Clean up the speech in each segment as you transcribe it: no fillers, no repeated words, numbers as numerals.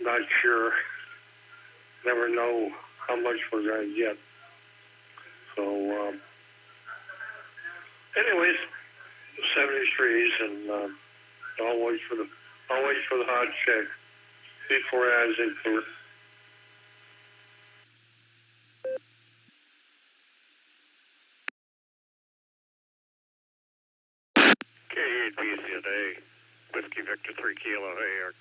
not sure. Never know how much we're going to get. So, anyways, 73s, and I'll wait for the hot check before I add into it. K8 BZA, Whiskey Victor 3 Kilo, hey, Eric.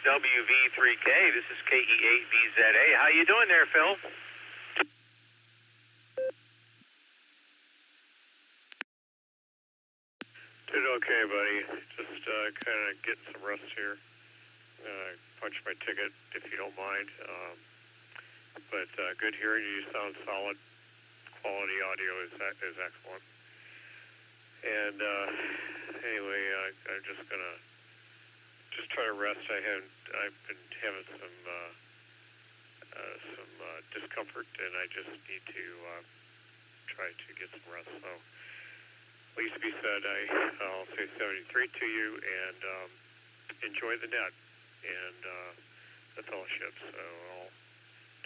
WV3K, this is KE8VZA. How you doing there, Phil? Did okay, buddy. Just kind of getting some rest here. Punch my ticket, if you don't mind. But good hearing you. Sound solid. Quality audio is excellent. And anyway, I'm just gonna try to rest. I've been having some discomfort, and I just need to try to get some rest. So, least to be said, I'll say 73 to you, and enjoy the net and the fellowship. So I'll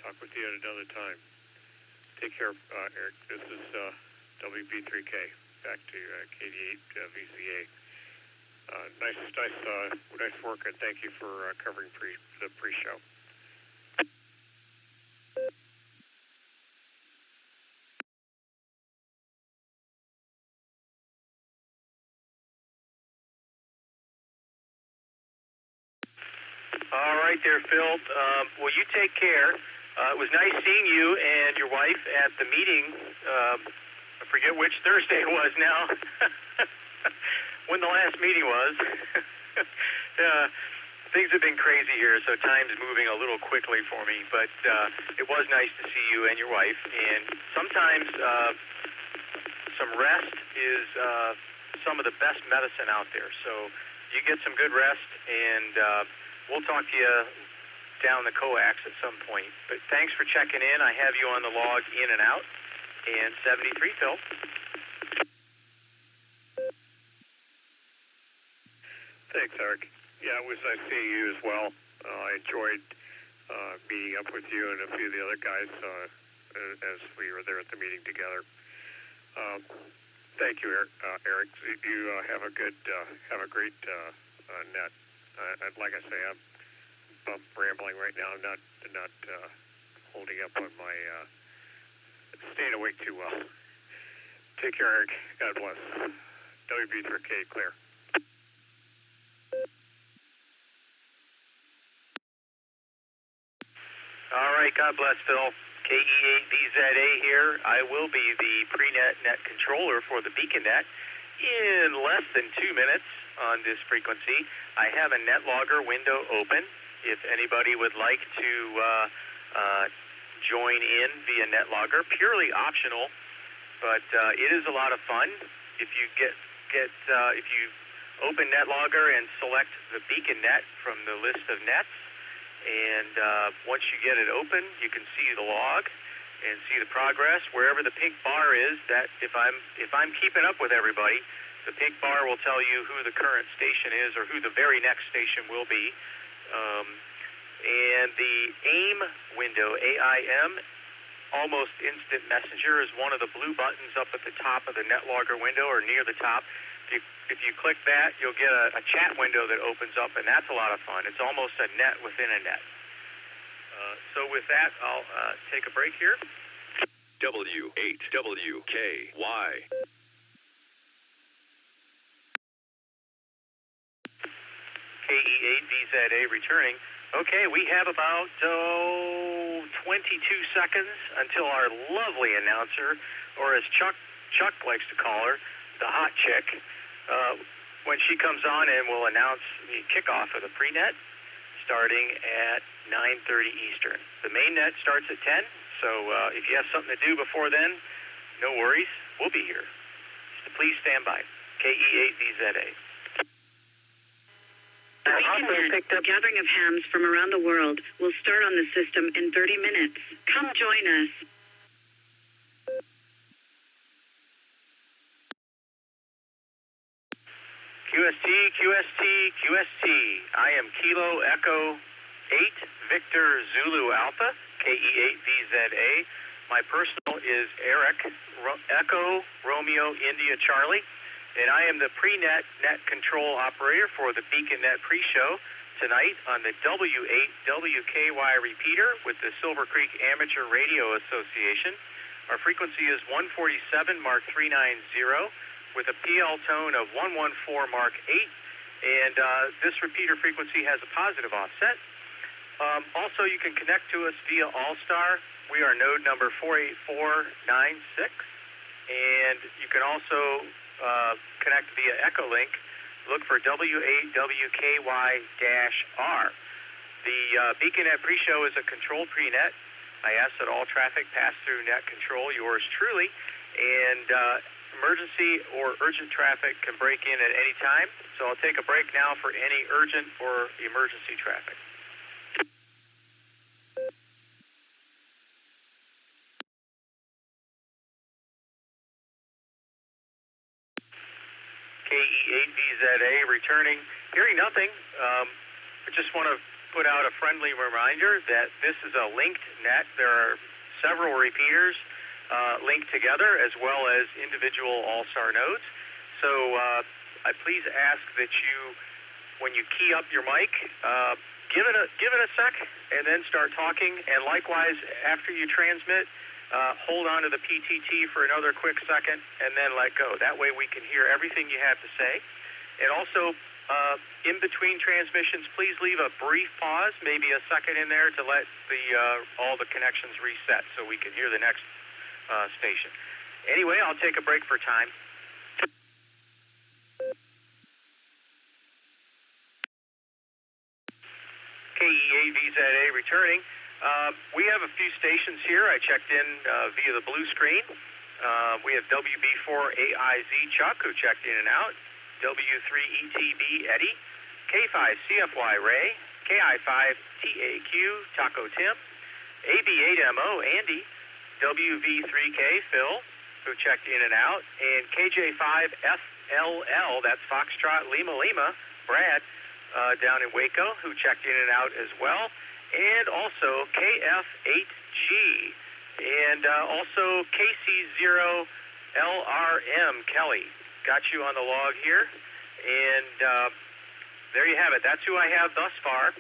talk with you at another time. Take care, Eric. This is WB3K. Back to KD8 VCA. Nice work, and thank you for covering the pre-show. All right there, Phil. Well, you take care. It was nice seeing you and your wife at the meeting. I forget which Thursday it was now. When the last meeting was. Things have been crazy here, so time's moving a little quickly for me. But it was nice to see you and your wife. And sometimes some rest is some of the best medicine out there. So you get some good rest, and we'll talk to you down the coax at some point. But thanks for checking in. I have you on the log in and out. And 73, Phil. Thanks, Eric. Yeah, it was nice seeing you as well. I enjoyed meeting up with you and a few of the other guys as we were there at the meeting together. Thank you, Eric. You have a great net. Like I say, I'm rambling right now. I'm not holding up on my staying awake too well. Take care, Eric. God bless. WB3K, clear. All right, God bless, Phil. KE8VZA here. I will be the pre-net net controller for the Beacon Net in less than 2 minutes on this frequency. I have a net logger window open. If anybody would like to join in via net logger, purely optional, but it is a lot of fun. If you if you open net logger and select the Beacon Net from the list of nets, and once you get it open, you can see the log and see the progress. Wherever the pink bar is, that if I'm keeping up with everybody, the pink bar will tell you who the current station is or who the very next station will be. And the AIM window, AIM, Almost Instant Messenger, is one of the blue buttons up at the top of the net logger window or near the top. If you click that, you'll get a chat window that opens up, and that's a lot of fun. It's almost a net within a net. So with that, I'll take a break here. W8WKY. KE8VZA returning. Okay, we have about 22 seconds until our lovely announcer, or as Chuck likes to call her, the hot chick, when she comes on and will announce the kickoff of the pre-net starting at 9:30 Eastern. The main net starts at 10, so if you have something to do before then, no worries, we'll be here. So please stand by. KE8VZA. The gathering of hams from around the world will start on the system in 30 minutes. Come join us. QST, QST, QST. I am Kilo Echo 8 Victor Zulu Alpha, KE8VZA. My personal is Eric Echo Romeo India Charlie, and I am the pre-net net control operator for the Beacon Net pre-show tonight on the W8WKY repeater with the Silvercreek Amateur Radio Association. Our frequency is 147 Mark 390 with a PL tone of 114 Mark 8, and this repeater frequency has a positive offset. Also, you can connect to us via Allstar. We are node number 48496, and you can also connect via Echolink. Look for W8WKY-R. The BeaconNet pre-show is a controlled pre-net. I ask that all traffic pass through net control, yours truly, and emergency or urgent traffic can break in at any time. So I'll take a break now for any urgent or emergency traffic. KE8VZA returning. Hearing nothing, I just want to put out a friendly reminder that this is a linked net. There are several repeaters linked together as well as individual Allstar nodes. So I please ask that you, when you key up your mic, give it a sec and then start talking. And likewise, after you transmit, hold on to the PTT for another quick second and then let go. That way we can hear everything you have to say. And also, in between transmissions, please leave a brief pause, maybe a second in there to let all the connections reset so we can hear the next station. Anyway, I'll take a break for time. KE8VZA returning. We have a few stations here. I checked in via the blue screen. We have WB4AIZ Chuck, who checked in and out. W3ETB Eddie. K5CFY Ray. KI5TAQ Taco Tim. AB8MO Andy. WV3K Phil, who checked in and out. And KJ5FLL, that's Foxtrot Lima Lima, Brad, down in Waco, who checked in and out as well. And also KF8G, and also KC0LRM Kelly. Got you on the log here, and there you have it. That's who I have thus far.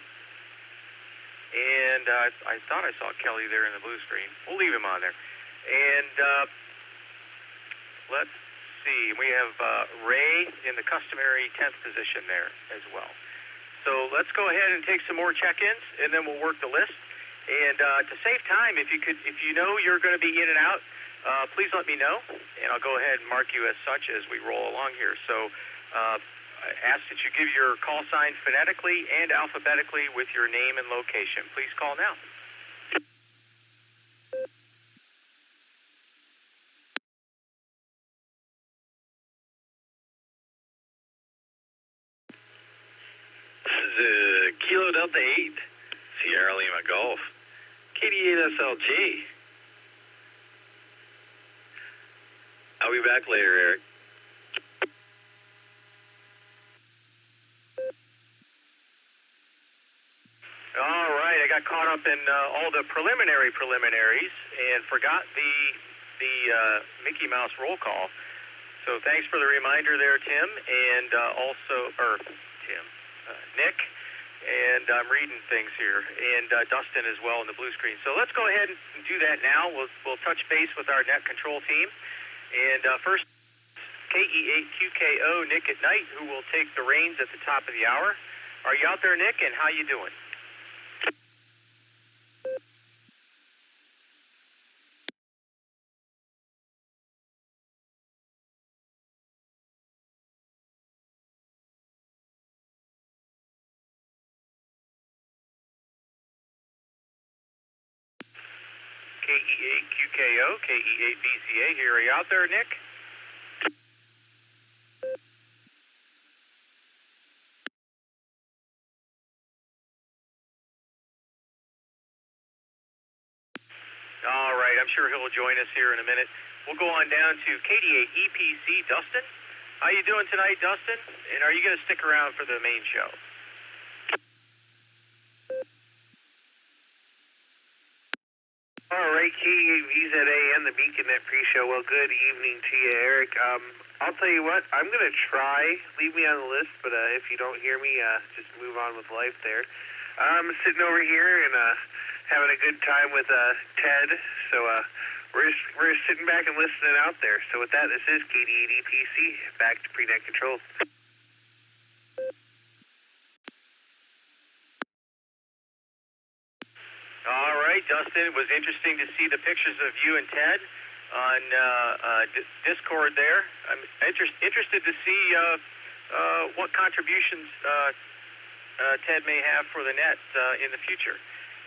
And I thought I saw Kelly there in the blue screen. We'll leave him on there. And let's see. We have Ray in the customary 10th position there as well. So let's go ahead and take some more check-ins, and then we'll work the list. And to save time, if you know you're going to be in and out, please let me know, and I'll go ahead and mark you as such as we roll along here. So I ask that you give your call sign phonetically and alphabetically with your name and location. Please call now. This is Kilo Delta 8, Sierra Lima Golf, KD8SLG. I'll be back later, Eric. All right, I got caught up in all the preliminaries and forgot the Mickey Mouse roll call. So thanks for the reminder there, Tim, and Nick, and I'm reading things here, and Dustin as well in the blue screen. So let's go ahead and do that now. We'll touch base with our net control team, and first, KE8QKO Nick at Nite, who will take the reins at the top of the hour. Are you out there, Nick, and how you doing? KE8QKO, KE8VZA here. Are you out there, Nick? All right, I'm sure he'll join us here in a minute. We'll go on down to KD8EPC Dustin, How you doing tonight, Dustin? And are you going to stick around for the main show? All right, KVZA and the BeaconNet pre-show. Well, good evening to you, Eric. I'll tell you what, I'm going to try. Leave me on the list, but if you don't hear me, just move on with life there. I'm sitting over here and having a good time with Ted, so we're just sitting back and listening out there. So with that, this is KD8EPC, back to pre-net control. All right, Dustin, it was interesting to see the pictures of you and Ted on Discord there. I'm interested to see what contributions Ted may have for the net in the future.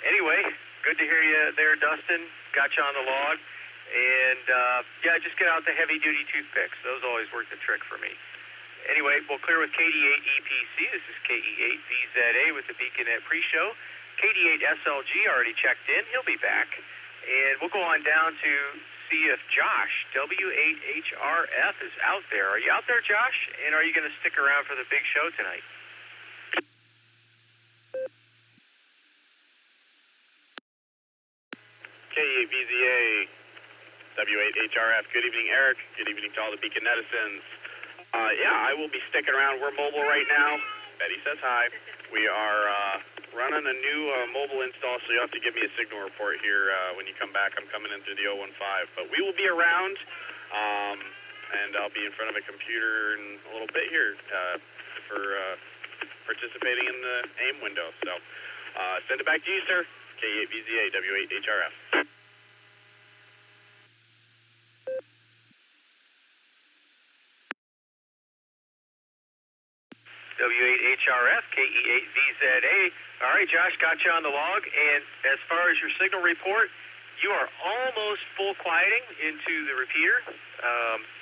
Anyway, good to hear you there, Dustin. Got you on the log. And, yeah, just get out the heavy-duty toothpicks. Those always work the trick for me. Anyway, we'll clear with KD8EPC. This is KE8VZA with the BeaconNet pre-show. KD8SLG already checked in. He'll be back. And we'll go on down to see if Josh, W8HRF, is out there. Are you out there, Josh? And are you going to stick around for the big show tonight? KE8VZA, W8HRF. Good evening, Eric. Good evening to all the Beacon Netizens. Yeah, I will be sticking around. We're mobile right now. Betty says hi. We are running a new mobile install, so you'll have to give me a signal report here when you come back. I'm coming in through the 015. But we will be around, and I'll be in front of a computer in a little bit here for participating in the AIM window. So send it back to you, sir. KE8VZA, W8HRF. W8HRF, KE8VZA. All right, Josh, got you on the log. And as far as your signal report, you are almost full quieting into the repeater.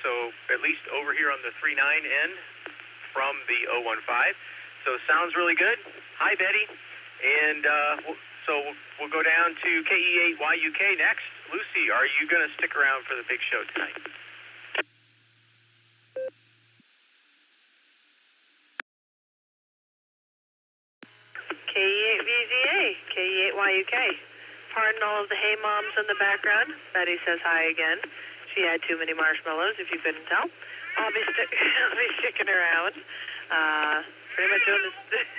So at least over here on the 3.9 end from the 015. So sounds really good. Hi, Betty. And so we'll go down to KE8YUK next. Lucy, are you going to stick around for the big show tonight? KE8VZA, KE8YUK. Pardon all of the hey moms in the background. Betty says hi again. She had too many marshmallows, if you couldn't tell. I'll be sticking around. Pretty much doing this.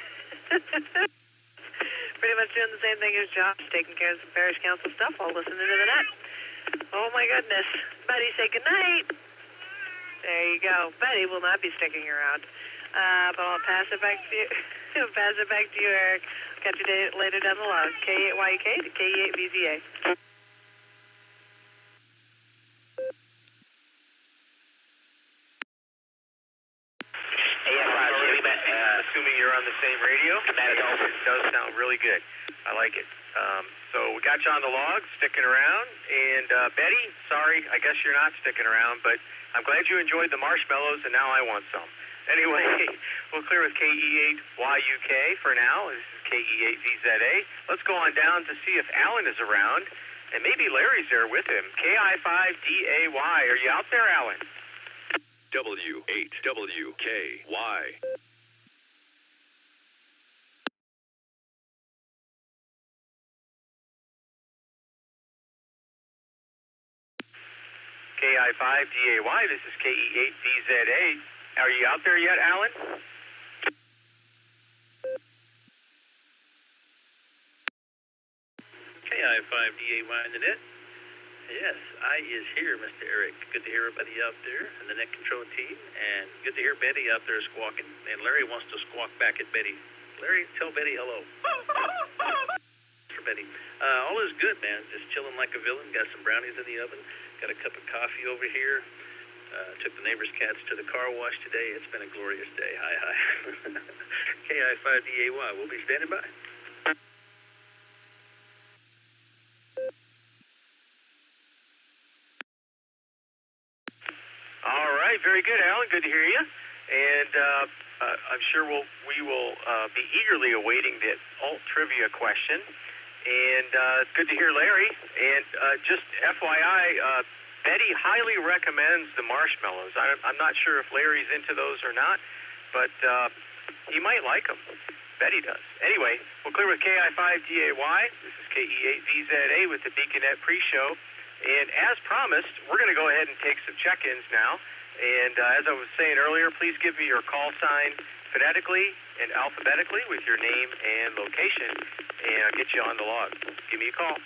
Pretty much doing the same thing as Josh, taking care of some parish council stuff while listening to the net. Oh my goodness. Betty, say goodnight. There you go. Betty will not be sticking around. But I'll pass it back to you. Pass it back to you, Eric. Catch you later down the log. K8YK to KE8VZA. Assuming you're on the same radio, it does sound really good. I like it. So we got you on the log, sticking around. And Betty, sorry, I guess you're not sticking around, but I'm glad you enjoyed the marshmallows, and now I want some. Anyway, we'll clear with KE8YUK for now. This is KE8VZA. Let's go on down to see if Alan is around, and maybe Larry's there with him. KI5DAY. Are you out there, Alan? W8WKY. KI5DAY. This is KE8VZA. Are you out there yet, Alan? KI5DAY in the net. Yes, I is here, Mr. Eric. Good to hear everybody out there and the net control team, and good to hear Betty out there squawking. And Larry wants to squawk back at Betty. Larry, tell Betty hello. For Betty. All is good, man. Just chilling like a villain. Got some brownies in the oven. Got a cup of coffee over here. Took the neighbor's cats to the car wash today. It's been a glorious day. Hi, hi. KI5DAY. We'll be standing by. All right, very good, Alan. Good to hear you. And I'm sure we will be eagerly awaiting the alt trivia question. And it's good to hear Larry. And just FYI, Betty highly recommends the marshmallows. I'm not sure if Larry's into those or not, but he might like them. Betty does. Anyway, we're clear with KI5DAY. This is KE8VZA with the BeaconNet pre-show. And as promised, we're going to go ahead and take some check-ins now. And as I was saying earlier, please give me your call sign phonetically and alphabetically with your name and location, and I'll get you on the log. Give me a call.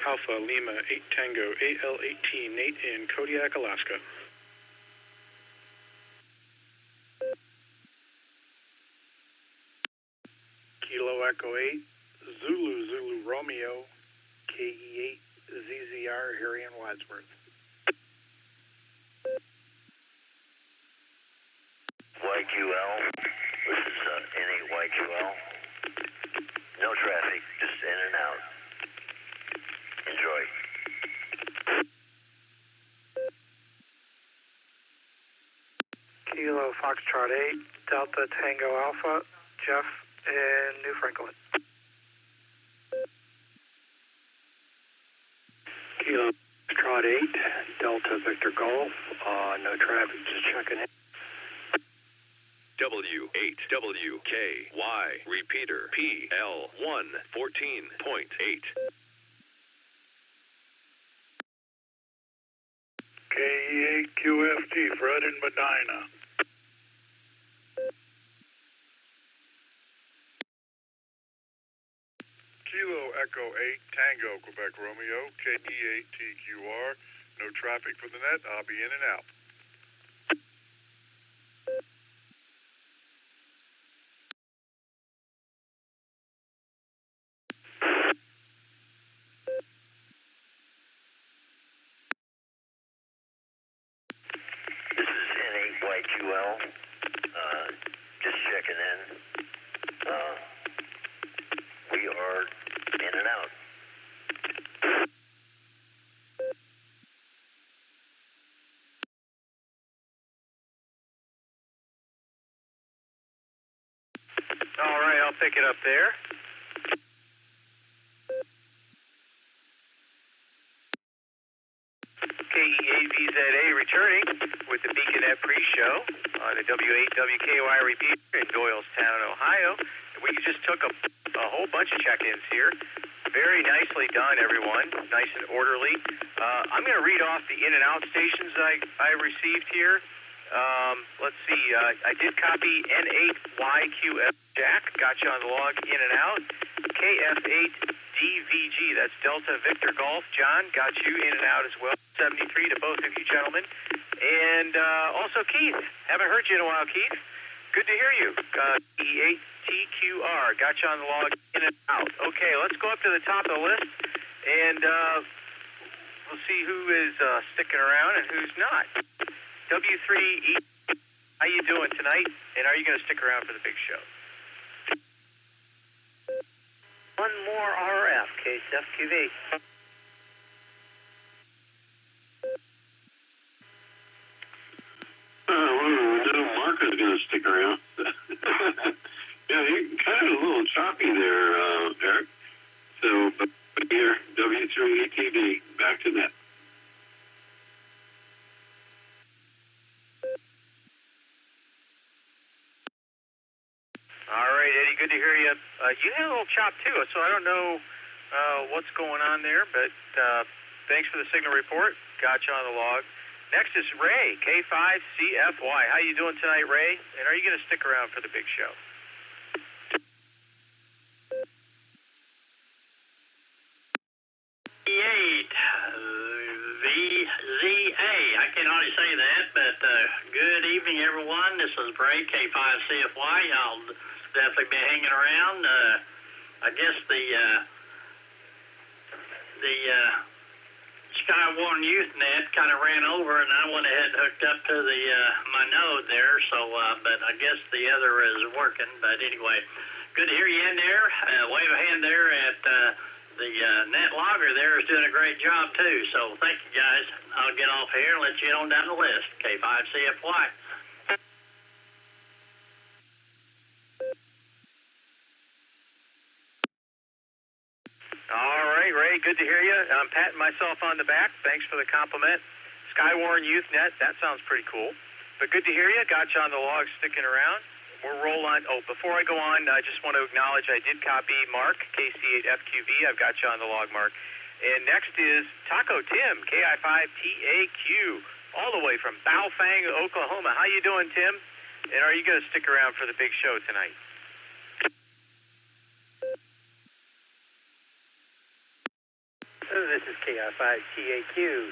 Alpha Lima 8 Tango AL18 Nate in Kodiak, Alaska. Kilo Echo 8 Zulu Romeo KE8 ZZR Harry and Wadsworth. YQL, this is N8YQL. No traffic, just in and out. Enjoy. Kilo Foxtrot 8, Delta Tango Alpha, Jeff in New Franklin. Kilo Foxtrot 8, Delta Victor Golf, no traffic, just checking in. W8WKY, repeater PL114.8. KE8QFT, Fred in Medina. Kilo Echo 8 Tango Quebec Romeo, KE8TQR. No traffic for the net, I'll be in and out. YQL, just checking in. We are in and out. All right, I'll pick it up there. KE8VZA returning with the BeaconNet pre-show on the W8WKY repeater in Doylestown, Ohio. We just took a whole bunch of check-ins here. Very nicely done, everyone. Nice and orderly. I'm going to read off the in and out stations I received here. Let's see. I did copy N8YQF Jack. Got you on the log in and out. KF8DVG. That's Delta Victor Golf. John, got you in and out as well. 73 to both of you gentlemen. And also Keith. Haven't heard you in a while, Keith. Good to hear you. E8TQR. Got you on the log in and out. Okay, let's go up to the top of the list, and we'll see who is sticking around and who's not. W3E, how you doing tonight? And are you going to stick around for the big show? One more RF, KSFQV. Mark is going to stick around. Yeah, you're kind of a little choppy there, Eric. So, but here, W3ETV, back to net. All right, Eddie, good to hear you. You had a little chop, too, so I don't know what's going on there, but thanks for the signal report. Got you on the log. Next is Ray, K5CFY. How you doing tonight, Ray? And are you going to stick around for the big show? VZA. I can hardly say that, but good evening, everyone. This is Ray, K5CFY. I'll definitely be hanging around. I guess the Skywarn Usenet kind of ran over, and I went ahead and hooked up to the my node there. So, but I guess the other is working. But anyway, good to hear you in there. Wave a hand there at the net logger there is doing a great job too. So thank you guys. I'll get off here and let you on down the list. K5CFY. morning, Ray. Good to hear you. I'm patting myself on the back. Thanks for the compliment. Skywarn UthNet, that sounds pretty cool. But good to hear you. Got you on the log sticking around. We'll roll on. Oh, before I go on, I just want to acknowledge I did copy Mark, KC8FQV. I've got you on the log, Mark. And next is Taco Tim, KI5TAQ, all the way from Baofeng, Oklahoma. How you doing, Tim? And are you going to stick around for the big show tonight? This is KI5TAQ,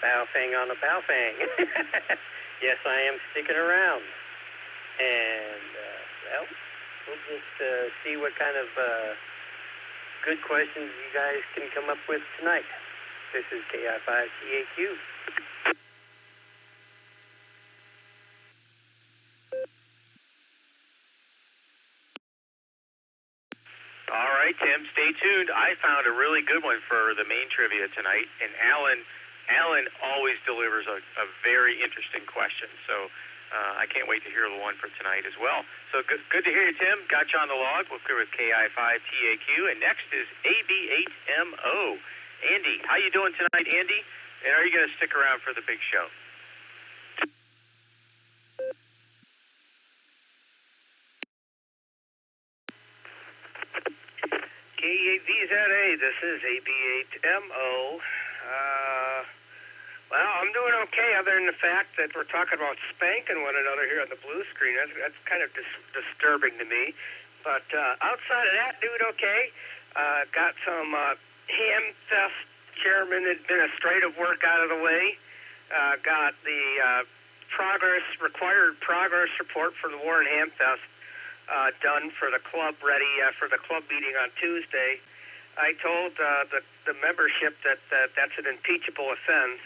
Baofeng on the Baofeng. Yes, I am sticking around. And, well, we'll just see what kind of good questions you guys can come up with tonight. This is KI5TAQ. All right, Tim, stay tuned. I found a really good one for the main trivia tonight, and Alan always delivers a very interesting question, so I can't wait to hear the one for tonight as well. So good to hear you, Tim. Got you on the log. We're clear with KI5TAQ, and next is AB8MO. Andy, how you doing tonight, Andy? And are you going to stick around for the big show? K8VZA, this is AB8MO. Well, I'm doing okay other than the fact that we're talking about spanking one another here on the blue screen. That's kind of disturbing to me. But outside of that, doing okay. Got some Hamfest chairman administrative work out of the way. Got the required progress report from the Warren Hamfest done for the club, ready for the club meeting on Tuesday. I told the membership that that's an impeachable offense,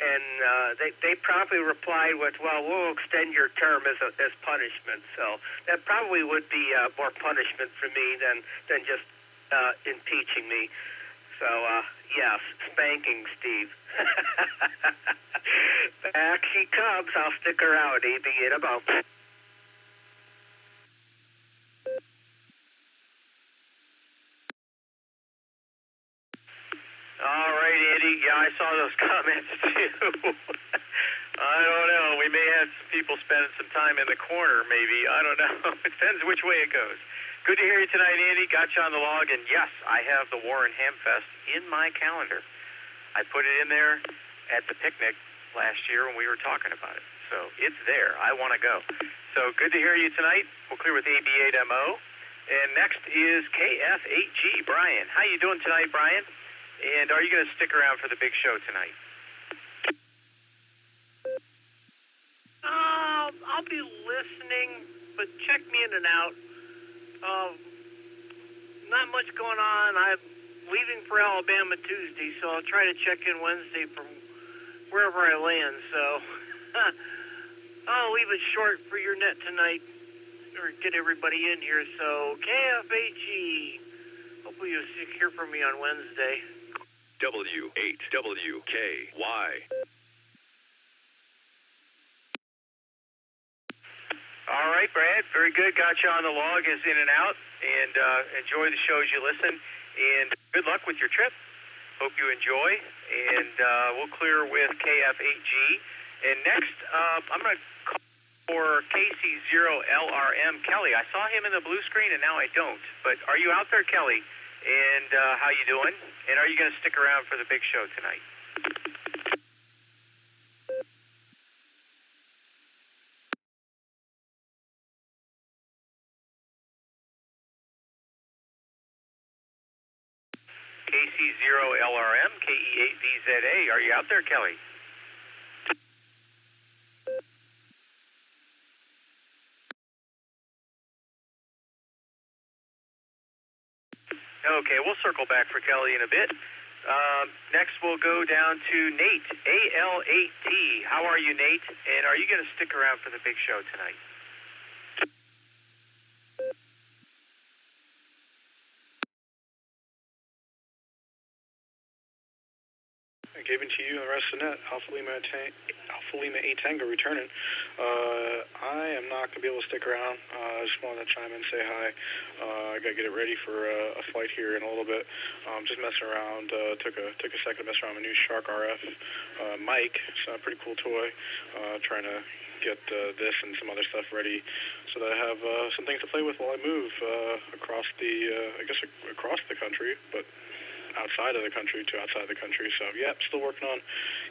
and they promptly replied with, "Well, we'll extend your term as punishment." So that probably would be more punishment for me than just impeaching me. So yes, spanking, Steve. Back she comes. I'll stick around. AB8 about. All right, Andy. Yeah, I saw those comments too. I don't know. We may have some people spending some time in the corner, maybe. I don't know. It depends which way it goes. Good to hear you tonight, Andy. Got you on the log. And yes, I have the Warren Hamfest in my calendar. I put it in there at the picnic last year when we were talking about it. So it's there. I want to go. So good to hear you tonight. We'll clear with AB8MO. And next is KF8G, Brian. How you doing tonight, Brian? And are you going to stick around for the big show tonight? I'll be listening, but check me in and out. Not much going on. I'm leaving for Alabama Tuesday, so I'll try to check in Wednesday from wherever I land. So I'll leave it short for your net tonight, or get everybody in here. So KFAG, hopefully you'll hear from me on Wednesday. W8WKY. All right, Brad. Very good. Got you on the log is in and out. And enjoy the show as you listen. And good luck with your trip. Hope you enjoy. And we'll clear with KF8G. And next, I'm going to call for KC0LRM Kelly. I saw him in the blue screen, and now I don't. But are you out there, Kelly? And how you doing? And are you going to stick around for the big show tonight? KC0LRM, KE8VZA. Are you out there, Kelly? Okay, we'll circle back for Kelly in a bit. Next, we'll go down to Nate, AL8T. How are you, Nate? And are you going to stick around for the big show tonight? giving to you and the rest of the net. Alpha Lima 8 Tango returning. I am not going to be able to stick around. I just wanted to chime in and say hi. I got to get it ready for a flight here in a little bit. Just messing around. Took a second to mess around with my new Shark RF mic. It's a pretty cool toy. Trying to get this and some other stuff ready so that I have some things to play with while I move across the country, but outside of the country to outside the country. So, yeah, still working on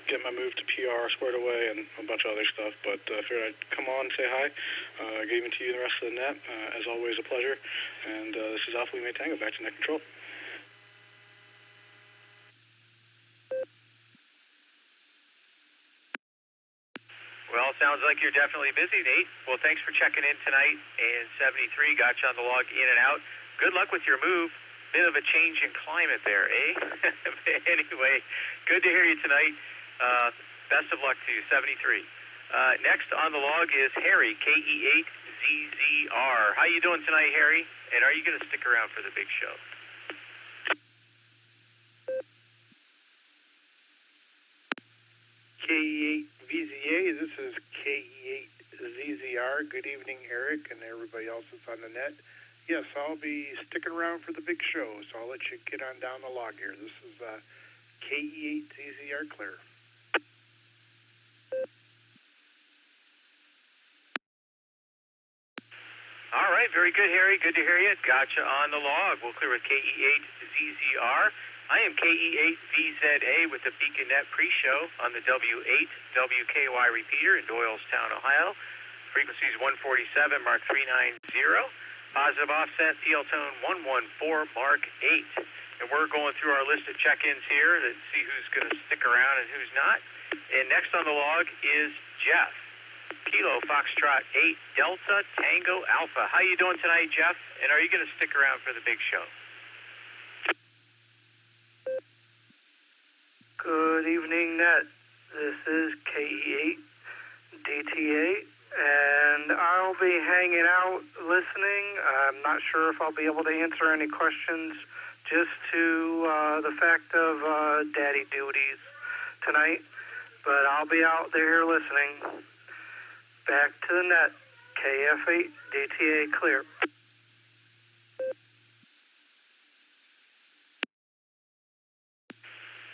getting my move to PR squared away and a bunch of other stuff. But figured I'd come on and say hi. Gave it to you and the rest of the net. As always, a pleasure. And this is Alpha Lima Tango, back to net control. Well, sounds like you're definitely busy, Nate. Well, thanks for checking in tonight. And 73 got you on the log in and out. Good luck with your move. Bit of a change in climate there, eh? Anyway, good to hear you tonight. Best of luck to you, 73. Next on the log is Harry, KE8ZZR. How you doing tonight, Harry? And are you going to stick around for the big show? KE8VZA, this is KE8ZZR. Good evening, Eric, and everybody else that's on the net. Yes, I'll be sticking around for the big show, so I'll let you get on down the log here. This is KE8ZZR clear. All right, very good, Harry. Good to hear you. Gotcha on the log. We'll clear with KE8ZZR. I am KE8VZA with the BeaconNet pre-show on the W8 WKY repeater in Doylestown, Ohio. Frequency is 147, Mark 390. Positive offset, PL tone 114, Mark 8. And we're going through our list of check-ins here to see who's going to stick around and who's not. And next on the log is Jeff. Kilo Foxtrot 8 Delta Tango Alpha. How you doing tonight, Jeff? And are you going to stick around for the big show? Good evening, Net. This is KE8DTA. And I'll be hanging out listening. I'm not sure if I'll be able to answer any questions just to the fact of daddy duties tonight. But I'll be out there listening. Back to the net. KF8DTA clear.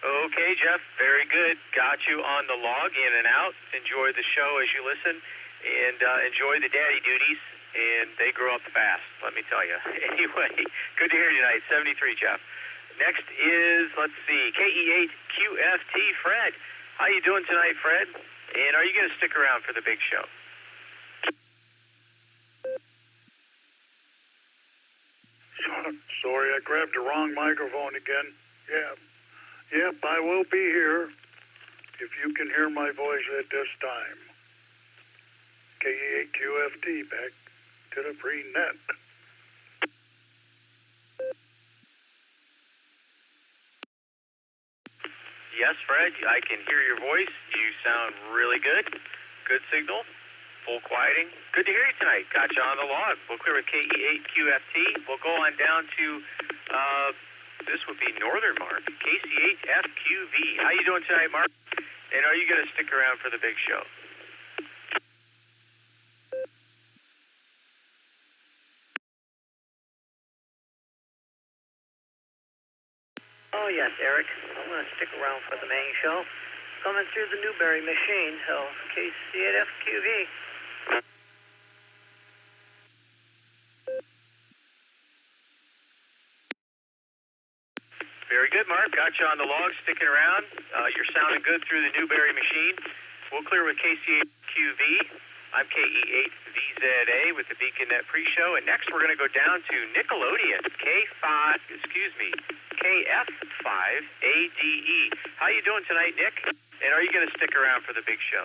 Okay, Jeff. Very good. Got you on the log in and out. Enjoy the show as you listen. And enjoy the daddy duties, and they grow up fast, let me tell you. Anyway, good to hear you tonight, 73, Jeff. Next is, let's see, KE8QFT, Fred. How you doing tonight, Fred? And are you going to stick around for the big show? Sorry, I grabbed the wrong microphone again. Yep, I will be here if you can hear my voice at this time. KE8QFT, back to the pre-net. Yes, Fred, I can hear your voice. You sound really good. Good signal. Full quieting. Good to hear you tonight. Got you on the log. We'll clear with KE8QFT. We'll go on down to, this would be Northern Mark, KC8FQV. How you doing tonight, Mark? And are you going to stick around for the big show? Oh, yes, Eric. I'm going to stick around for the main show. Coming through the Newberry machine, so KC8FQV. Very good, Mark. Got you on the log, sticking around. You're sounding good through the Newberry machine. We'll clear with KC8QV. I'm KE8VZA with the BeaconNet pre-show. And next we're going to go down to Nickelodeon, KF5ADE. How you doing tonight, Nick? And are you going to stick around for the big show?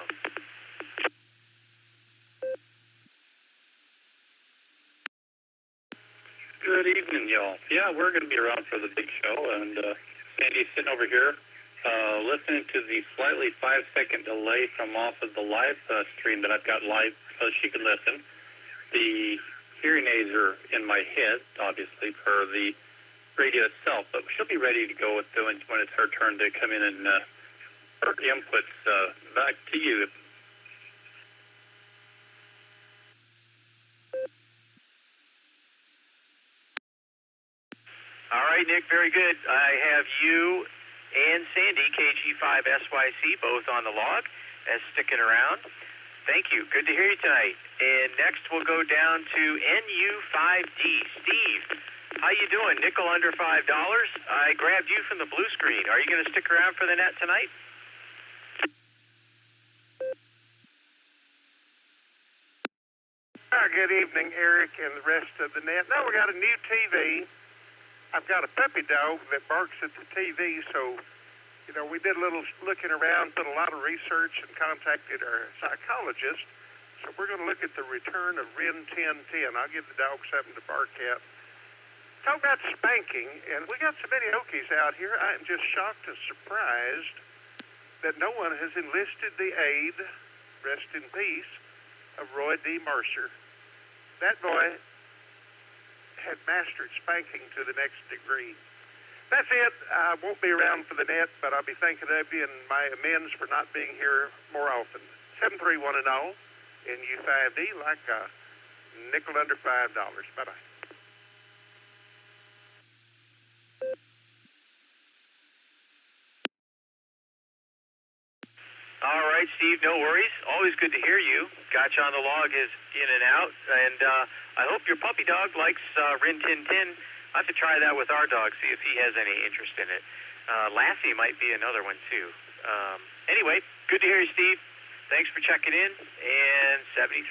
Good evening, y'all. Yeah, we're going to be around for the big show, and Sandy's sitting over here listening to the slightly 5-second delay from off of the live stream that I've got live so she can listen. The hearing aids are in my head, obviously, for the radio itself, but she'll be ready to go with when it's her turn to come in and our inputs. Back to you. All right, Nick, very good. I have you and Sandy, KG5SYC, both on the log as sticking around. Thank you. Good to hear you tonight. And next we'll go down to NU5D. Steve, how you doing? Nickel under $5. I grabbed you from the blue screen. Are you going to stick around for the net tonight? Good evening, Eric and the rest of the net. Now we got a new TV. I've got a puppy dog that barks at the TV, so, you know, we did a little looking around, did a lot of research, and contacted our psychologist. So we're going to look at the return of RIN 1010. I'll give the dog something to bark at. Talk about spanking, and we got so many Okies out here. I am just shocked and surprised that no one has enlisted the aid, rest in peace, of Roy D. Mercer. That boy had mastered spanking to the next degree. That's it. I won't be around for the net, but I'll be thinking of you and my amends for not being here more often. 731 and all, NU5D, like a nickel under $5. Bye-bye. All right, Steve, no worries. Always good to hear you. Got you on the log is in and out, and I hope your puppy dog likes RIN 1010. I have to try that with our dog, see if he has any interest in it. Lassie might be another one, too. Anyway, good to hear you, Steve. Thanks for checking in, and 73.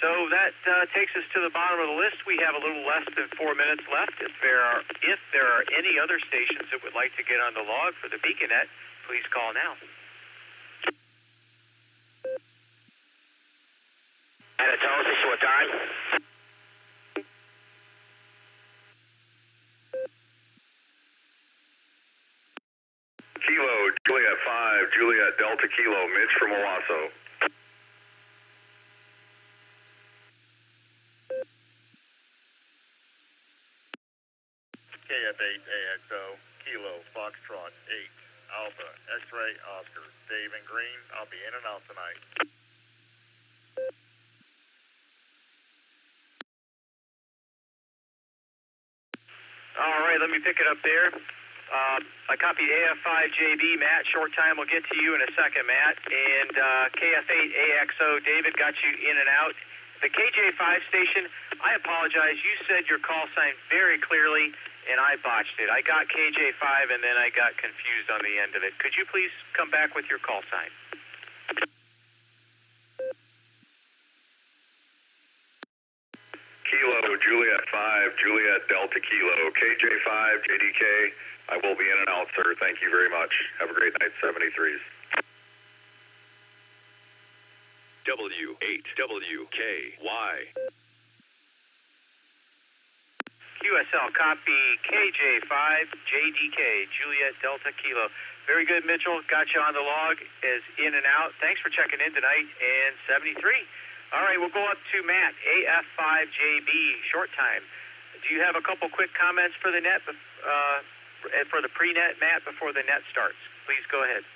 So that takes us to the bottom of the list. We have a little less than 4 minutes left. If there are any other stations that would like to get on the log for the Beaconette, please call now. And tell us what time? Kilo, Juliet 5, Juliet Delta Kilo, Mitch from Owasso. KF8 AXO, Kilo, Foxtrot 8, Alpha, X-Ray, Oscar, Dave and Green. I'll be in and out tonight. All right, let me pick it up there. I copied AF5JB. Matt, short time. We'll get to you in a second, Matt. And KF8AXO, David, got you in and out. The KJ5 station, I apologize. You said your call sign very clearly, and I botched it. I got KJ5, and then I got confused on the end of it. Could you please come back with your call sign? Kilo, Juliet 5, Juliet Delta Kilo, KJ5, JDK. I will be in and out, sir. Thank you very much. Have a great night, 73s. W8WKY. QSL, copy KJ5, JDK, Juliet Delta Kilo. Very good, Mitchell. Got you on the log as in and out. Thanks for checking in tonight. And 73. All right, we'll go up to Matt, AF5JB, short time. Do you have a couple quick comments for the net, for the pre-net, Matt, before the net starts? Please go ahead.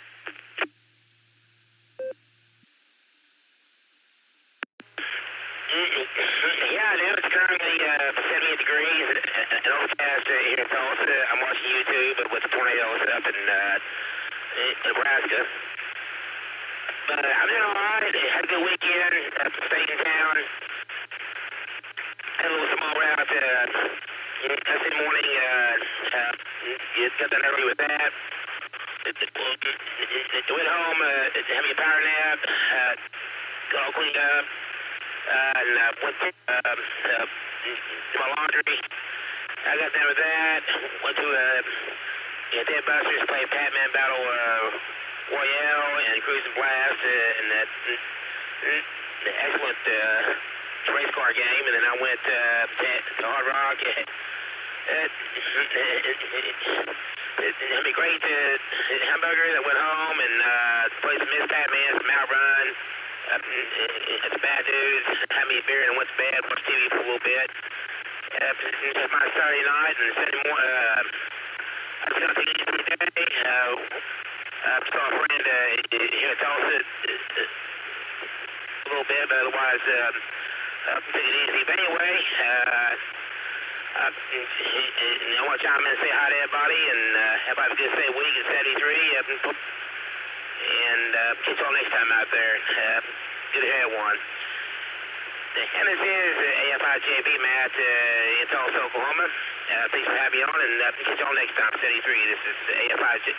Yeah, now it's currently 78 degrees and overcast here in Tulsa. I'm watching YouTube with the tornadoes up in Nebraska. But I'm doing all right. Had a good weekend. Stayed in town. Had a little small route yesterday morning. Got done early with that. Went home, had me a power nap. Got all cleaned up. And went to my laundry. I got done with that. Went to Dead Busters, played Batman Battle Royale and Cruise and Blast, and that excellent race car game. And then I went to Hard Rock. It'd be great hamburger. I went home and played some Miss Batman, some Outrun. It's bad news. Had me a beer and went to bed, watched TV for a little bit. It's my Saturday night and Sunday morning. I was going to take it every day. saw a friend here in Tulsa a little bit, but otherwise, take it easy. But anyway, I want to chime in and say hi to everybody, and everybody's going to say week at 73. And catch y'all next time out there. Good to hear one. And this is AFIJB, Matt, in Tulsa, Oklahoma. Thanks for having me on, and catch y'all next time, 73. This is AFIJ.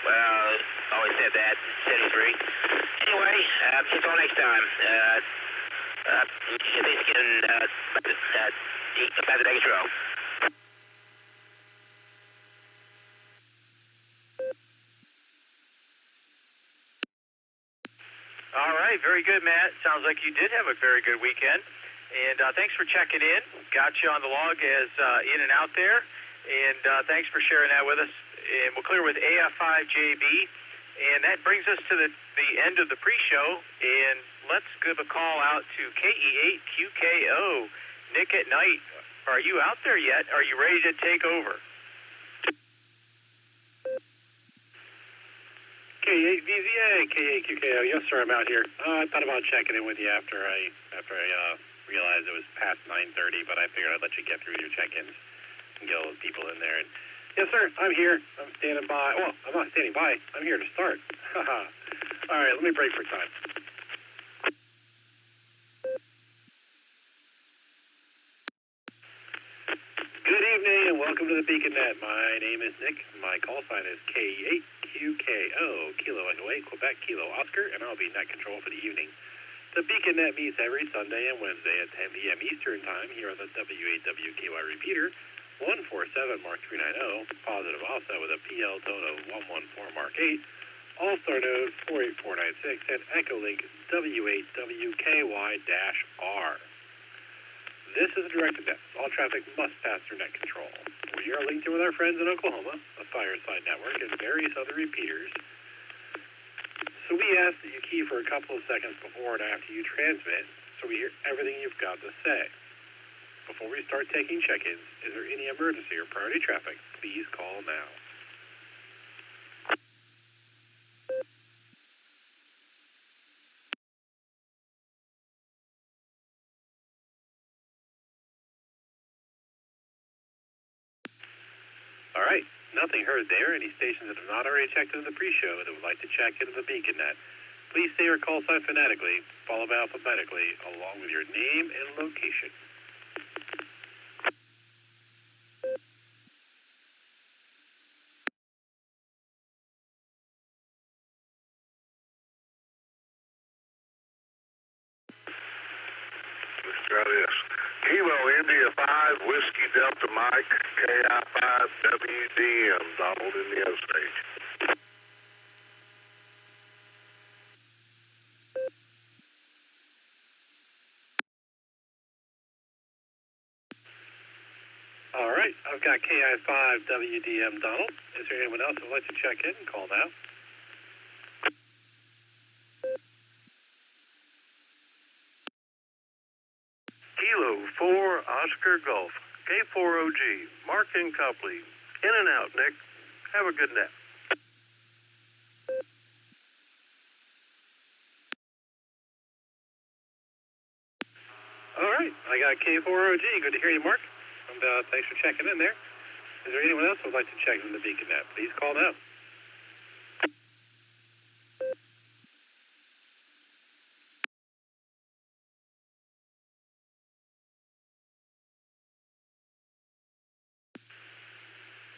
Well, always said that, 73. Anyway, catch y'all next time. Thanks again, about the next row. All right, very good, Matt. Sounds like you did have a very good weekend. And thanks for checking in. Got you on the log as in and out there. And thanks for sharing that with us. And we'll clear with AF5JB. And that brings us to the end of the pre-show. And let's give a call out to KE8QKO. Nick at Nite, are you out there yet? Are you ready to take over? K8VZA, K8QKO. Yes, sir, I'm out here. I thought about checking in with you after I realized it was past 9:30, but I figured I'd let you get through your check-ins and get all the people in there. And yes, sir, I'm here. I'm standing by. Well, I'm not standing by. I'm here to start. All right, let me break for time. Good evening and welcome to the Beacon Net. My name is Nick. My call sign is K8QKO, Kilo Echo 8, Quebec, Kilo Oscar, and I'll be net control for the evening. The Beacon Net meets every Sunday and Wednesday at 10 p.m. Eastern Time here on the W8WKY repeater, 147 Mark 390, positive offset with a PL tone of 114 Mark 8, Allstar Node 48496, and Echolink W8WKY-R. This is a directed net. All traffic must pass through net control. We are linked in with our friends in Oklahoma, a Fireside Network, and various other repeaters. So we ask that you key for a couple of seconds before and after you transmit so we hear everything you've got to say. Before we start taking check-ins, is there any emergency or priority traffic? Please call now. All right, nothing heard there. Any stations that have not already checked into the pre-show that would like to check into the Beacon Net, please say your call sign phonetically, followed by alphabetically, along with your name and location. Let's try this. Kilo India 5, Whiskey Delta Mike, KI5, WDM, Donald in the Osage. All right, I've got KI5 WDM Donald. Is there anyone else who would like to check in? Call now. Kilo 4, Oscar Golf, K4OG, Mark and Copley. In and out, Nick. Have a good net. All right, I got K4OG. Good to hear you, Mark. And thanks for checking in there. Is there anyone else who would like to check in the Beacon Net? Please call now.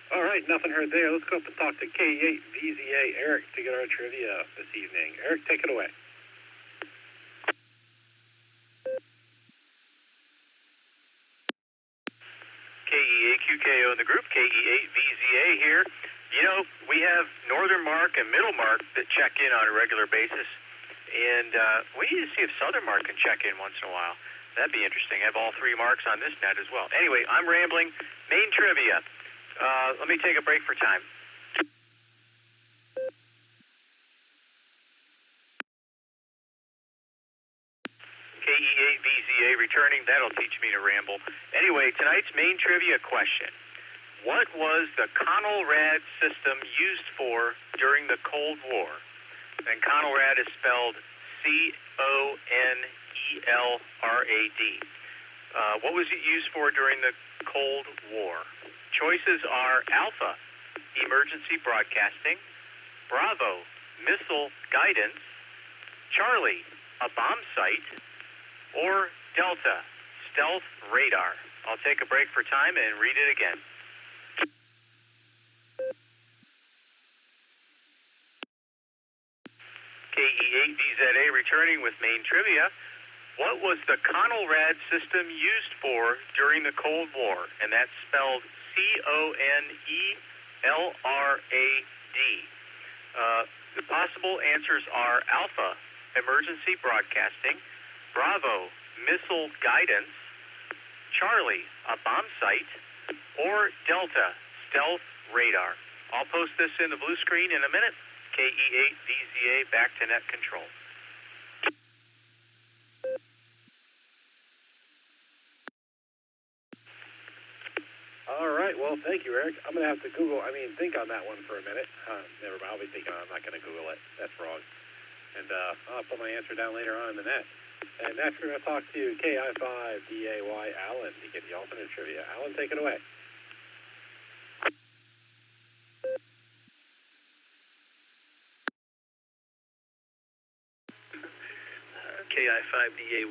All right, nothing heard there. Let's go up and talk to K8VZA Eric to get our trivia this evening. Eric, take it away. KE8QKO in the group, KE8VZA here. You know, we have Northern Mark and Middle Mark that check in on a regular basis. And we need to see if Southern Mark can check in once in a while. That'd be interesting. I have all three marks on this net as well. Anyway, I'm rambling. Main trivia. Let me take a break for time. KE8VZA returning. That'll teach me to ramble. Anyway, tonight's main trivia question. What was the Conelrad system used for during the Cold War? And Conelrad is spelled C-O-N-E-L-R-A-D. What was it used for during the Cold War? Choices are Alpha, emergency broadcasting; Bravo, missile guidance; Charlie, a bomb site; or Delta, stealth radar. I'll take a break for time and read it again. KE8DZA returning with main trivia. What was the Conelrad system used for during the Cold War? And that's spelled C-O-N-E-L-R-A-D. The possible answers are Alpha, emergency broadcasting; Bravo, missile guidance; Charlie, a bomb site; or Delta, stealth radar. I'll post this in the blue screen in a minute. KE8DZA back to net control. All right, well, thank you, Eric. I'm going to have to think on that one for a minute. Never mind, I'll be thinking I'm not going to Google it. That's wrong. And I'll put my answer down later on in the net. And next we're going to talk to KI5DAY Alan to get the alternate trivia. Alan, take it away. KI5DAY.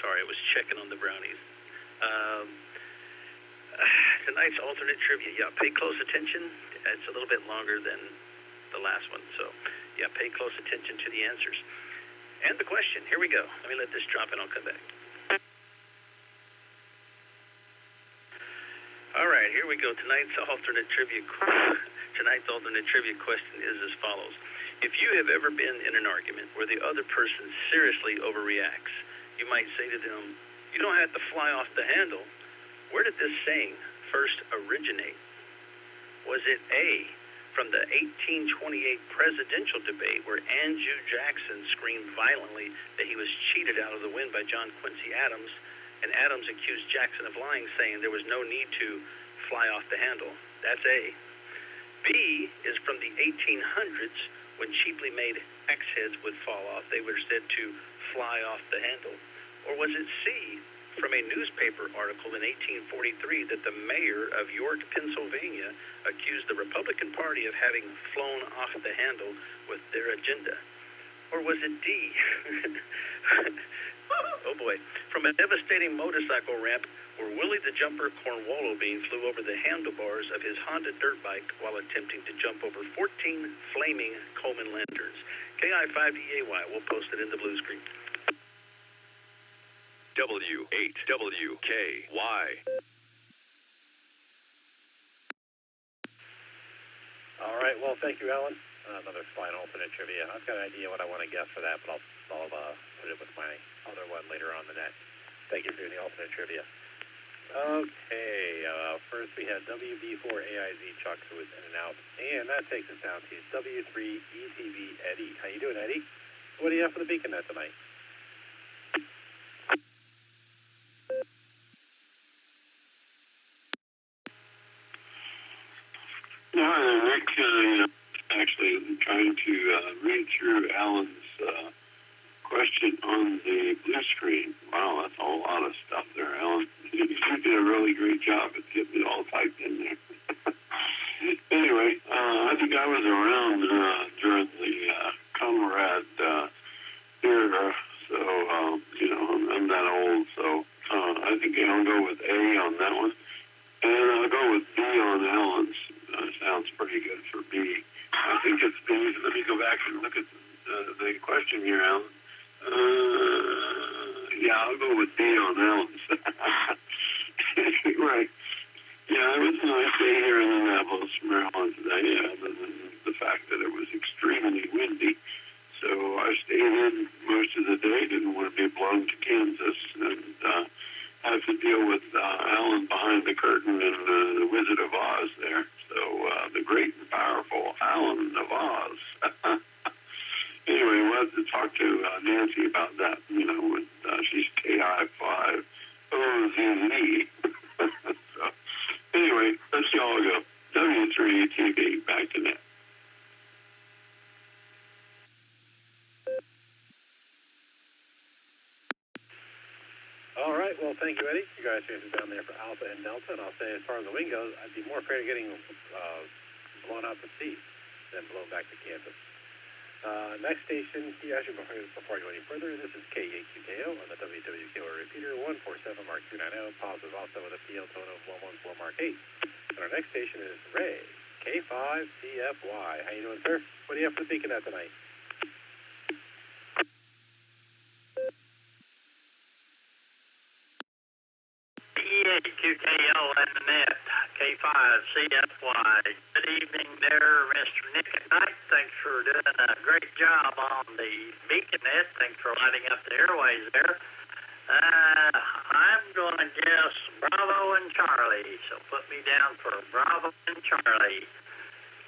Sorry, I was checking on the brownies. Tonight's alternate trivia. Yeah, pay close attention. It's a little bit longer than the last one, so yeah, pay close attention to the answers. And the question. Here we go. Let me let this drop and I'll come back. All right, here we go. Tonight's alternate trivia question is as follows. If you have ever been in an argument where the other person seriously overreacts, you might say to them, "You don't have to fly off the handle." Where did this saying first originate? Was it A, from the 1828 presidential debate where Andrew Jackson screamed violently that he was cheated out of the win by John Quincy Adams, and Adams accused Jackson of lying, saying there was no need to fly off the handle? That's A. B is from the 1800s when cheaply made axe heads would fall off. They were said to fly off the handle. Or was it C, from a newspaper article in 1843 that the mayor of York, Pennsylvania, accused the Republican Party of having flown off the handle with their agenda? Or was it D? Oh boy. From a devastating motorcycle ramp where Willie the Jumper Cornwallow Bean flew over the handlebars of his Honda dirt bike while attempting to jump over 14 flaming Coleman lanterns. KI5DAY. We'll post it in the blue screen. W8WKY. All right, well, thank you, Alan. Another fine alternate trivia. I've got an idea what I want to guess for that, but I'll put it with my other one later on the net. Thank you for doing the alternate trivia. Okay, first we had WB4AIZ Chuck, who was in and out, and that takes us down to W3ETV Eddie. How you doing, Eddie? What do you have for the Beacon Net tonight? No, Rick, actually trying to read through Alan's question on the blue screen. Wow, that's a whole lot of stuff there, Alan. You did a really great job at getting it all typed in there. Anyway, I think I was around during the Conrad era, so, I'm that old, so I think I'll go with A on that one. And I'll go with B on Alan's. Sounds pretty good for B. I think it's B. Let me go back and look at the question here, Alan. Yeah, I'll go with B on Alan's. Right. Yeah, it was a nice day here in Annapolis, Maryland today. Yeah, the fact that it was extremely windy. So I stayed in most of the day. Didn't want to be blown to Kansas, and had to deal with Alan behind the curtain and the Wizard of Oz there. So the great and powerful Alan of Oz. Anyway, we'll have to talk to Nancy about that, when she's KI5OZZ. So anyway, let's see all go. TV. Back to net. All right. Well, thank you, Eddie. You guys are down there for Alpha and Delta, and I'll say as far as the wing goes, I'd be more afraid of getting blown out to sea than blown back to campus. Next station, actually, before I go any further, this is K8QKO on the WWKO repeater, 147 Mark 290, positive also with a PL tone of 114 Mark 8. And our next station is Ray, K5CFY. How you doing, sir? What do you have for the beacon at tonight? QKO and the net, K5CFY. Good evening there, Mr. Nick and Nite. Thanks for doing a great job on the beacon net. Thanks for lighting up the airways there. I'm going to guess Bravo and Charlie, so put me down for Bravo and Charlie.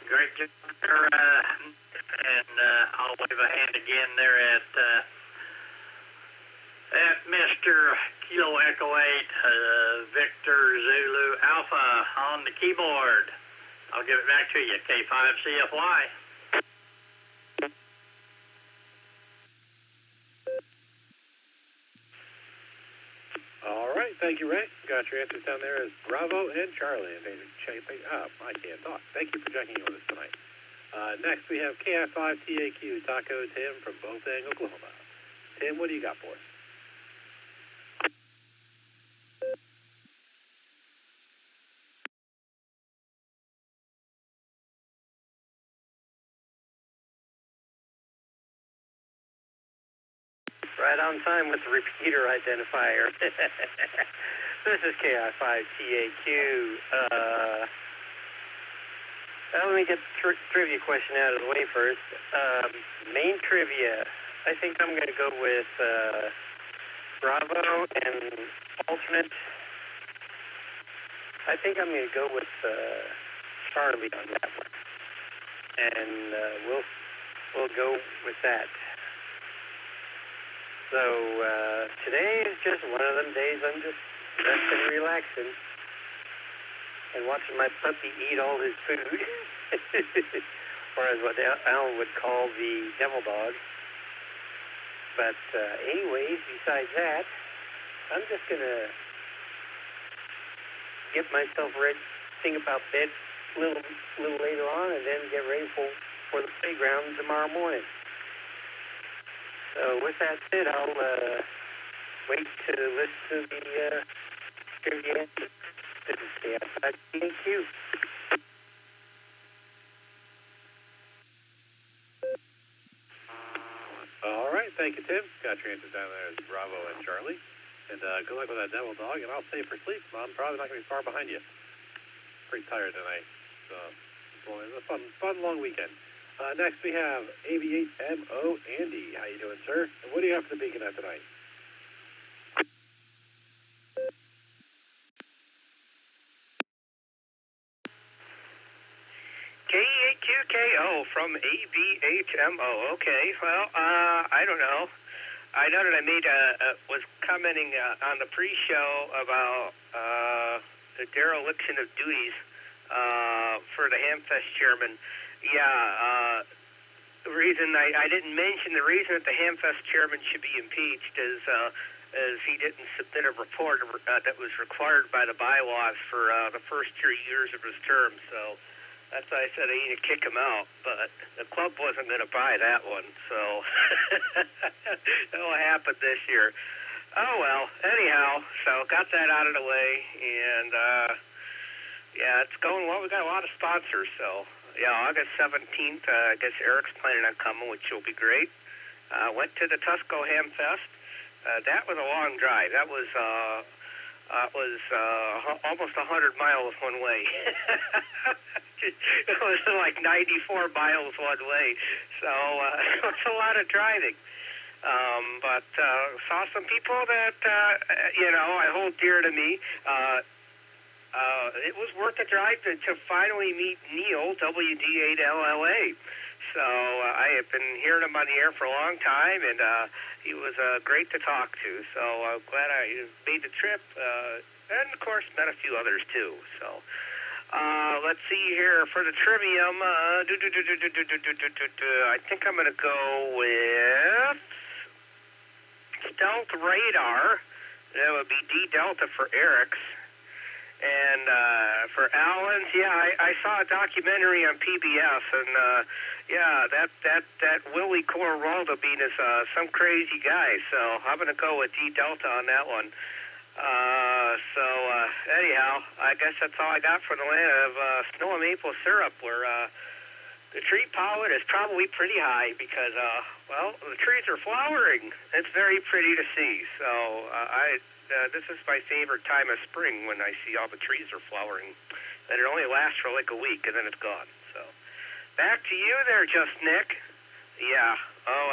Great job there, and I'll wave a hand again there at Mr. Kilo Echo 8, Victor Zulu Alpha on the keyboard. I'll give it back to you, K5CFY. All right, thank you, Ray. Got your answers down there as Bravo and Charlie. I can't talk. Thank you for checking in with us tonight. Next, we have KF5TAQ Taco Tim from Bothang, Oklahoma. Tim, what do you got for us? Right on time with the repeater identifier. This is KI5TAQ. Let me get the trivia question out of the way first. Main trivia. I think I'm going to go with Bravo and alternate. I think I'm going to go with Charlie on that one. And we'll go with that. So today is just one of them days I'm just resting and relaxing and watching my puppy eat all his food, or as what Alan would call the devil dog. But anyways, besides that, I'm just going to get myself ready, think about bed a little later on, and then get ready for the playground tomorrow morning. So with that said, I'll wait to listen to the trivia. This is KF5. Thank you. All right, thank you, Tim. Got your answers down there as Bravo and Charlie. And good luck with that devil dog. And I'll say for sleep, I'm probably not going to be far behind you. Pretty tired tonight. So it's a fun long weekend. Next we have AV8MO Andy. How you doing, sir? And what do you have for the beacon at tonight? K8QKO from AV8MO. Okay, well, I don't know. I know that I was commenting on the pre-show about the dereliction of duties for the Hamfest chairman. Yeah, the reason I didn't mention the reason that the Hamfest chairman should be impeached is he didn't submit a report that was required by the bylaws for the first 3 years of his term. So that's why I said I need to kick him out. But the club wasn't going to buy that one, so that'll happen this year. Oh well. Anyhow, so got that out of the way, and yeah, it's going well. We got a lot of sponsors, so. Yeah, August 17th, I guess Eric's planning on coming, which will be great. Went to the Tusco Hamfest. That was a long drive. That was almost 100 miles one way. It was like 94 miles one way. So it was a lot of driving. But saw some people that, I hold dear to me. It was worth the drive to finally meet Neil, WD8LLA. So I have been hearing him on the air for a long time, and he was great to talk to. So I'm glad I made the trip, and of course met a few others too. So Let's see here for the trivium. I think I'm going to go with Stealth Radar. That would be D Delta for Eric's. And for Alan's, I saw a documentary on PBS, and that Willie Coraldo bean is some crazy guy. So I'm going to go with D Delta on that one. Anyhow, I guess that's all I got for the land of snow and maple syrup, where the tree pollen is probably pretty high because, the trees are flowering. It's very pretty to see. So this is my favorite time of spring when I see all the trees are flowering. And it only lasts for like a week, and then it's gone. So back to you there, Just Nick. Yeah. Oh,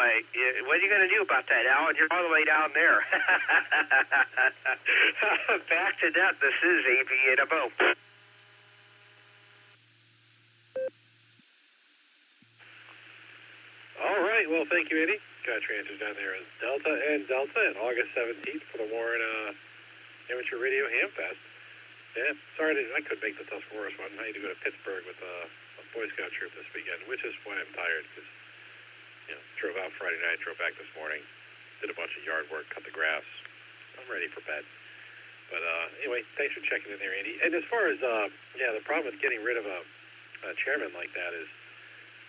what are you going to do about that, Alan? You're all the way down there. Back to that. This is AV8MO. All right. Well, thank you, Eddie. Got your answers down there as Delta and August 17th for the Warren Amateur Radio Hamfest. Yeah, sorry I couldn't make the Tuscaroras one. I need to go to Pittsburgh with a Boy Scout troop this weekend, which is why I'm tired, because drove out Friday night, drove back this morning, did a bunch of yard work, cut the grass. I'm ready for bed. But anyway, thanks for checking in there, Andy. And as far as the problem with getting rid of a chairman like that is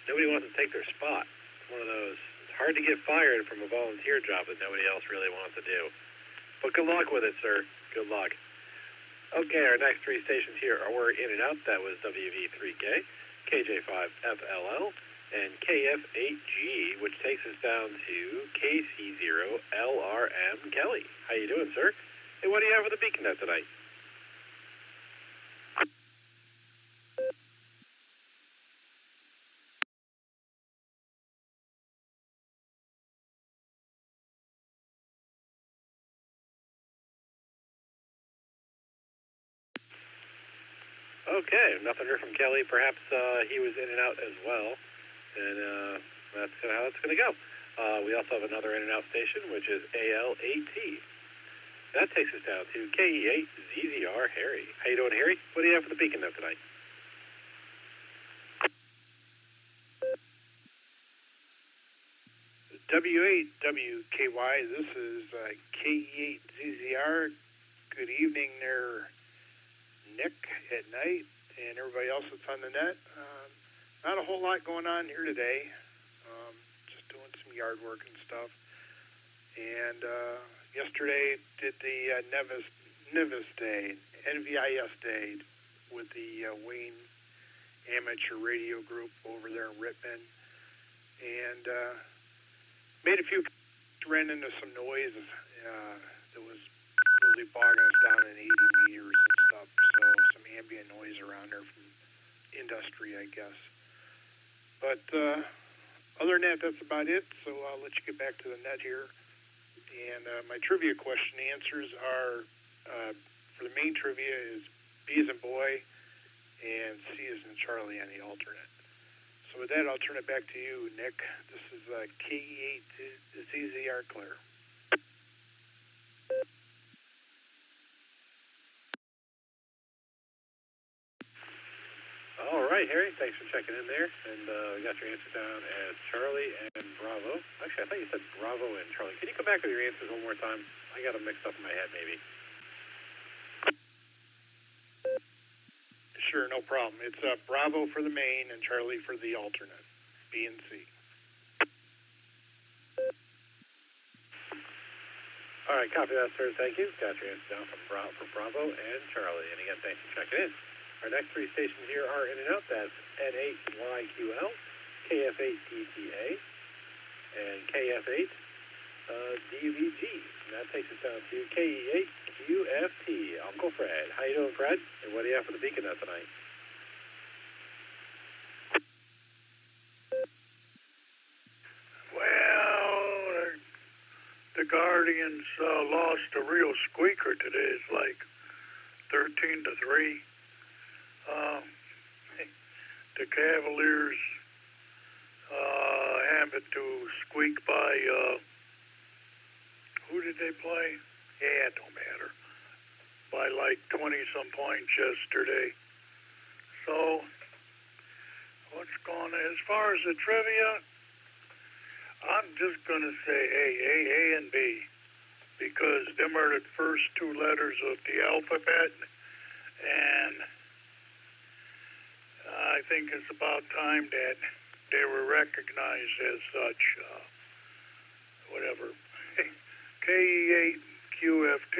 nobody wants to take their spot. It's one of those. It's hard to get fired from a volunteer job that nobody else really wants to do. But good luck with it, sir. Good luck. Okay, our next three stations here were In and Out. That was WV3K, KJ5FLL, and KF8G, which takes us down to KC0LRM Kelly. How you doing, sir? Hey, what do you have for the Beacon Net tonight? Okay, nothing heard from Kelly. Perhaps he was in and out as well, and that's how it's going to go. We also have another in and out station, which is AL8T. That takes us down to KE8ZZR Harry. How you doing, Harry? What do you have for the Beacon Net tonight? W8WKY, this is KE8ZZR. Good evening there, Nick at Nite, and everybody else that's on the net. Not a whole lot going on here today. Just doing some yard work and stuff. And yesterday did the NVIS Day, NVIS Day, with the Wayne Amateur Radio Group over there in Rittman. And made a few, ran into some noise that was really bogging us down in 80 meters and stuff. So some ambient noise around there from industry, I guess. But other than that, that's about it. So I'll let you get back to the net here. And my trivia question answers are, for the main trivia is B as in boy and C as in Charlie on the alternate. So with that, I'll turn it back to you, Nick. This is KE8ZZR clear. All right, Harry, thanks for checking in there. And we got your answer down as Charlie and Bravo. Actually, I thought you said Bravo and Charlie. Can you come back with your answers one more time? I got them mixed up in my head, maybe. Sure, no problem. It's Bravo for the main and Charlie for the alternate, B and C. All right, copy that, sir. Thank you. Got your answer down for Bravo and Charlie. And again, thanks for checking in. Our next three stations here are in and out. That's N8YQL, KF8DTA, and KF8DVG. And that takes us down to KE8QFT. Uncle Fred. How you doing, Fred? And what do you have for the Beacon Net tonight? Well, the Guardians lost a real squeaker today. It's like 13-3. The Cavaliers happened to squeak by, who did they play? Yeah, it don't matter. By like 20-some points yesterday. So, what's going on? As far as the trivia, I'm just going to say A, and B, because them are the first two letters of the alphabet, and I think it's about time that they were recognized as such. Whatever. KE8QFT,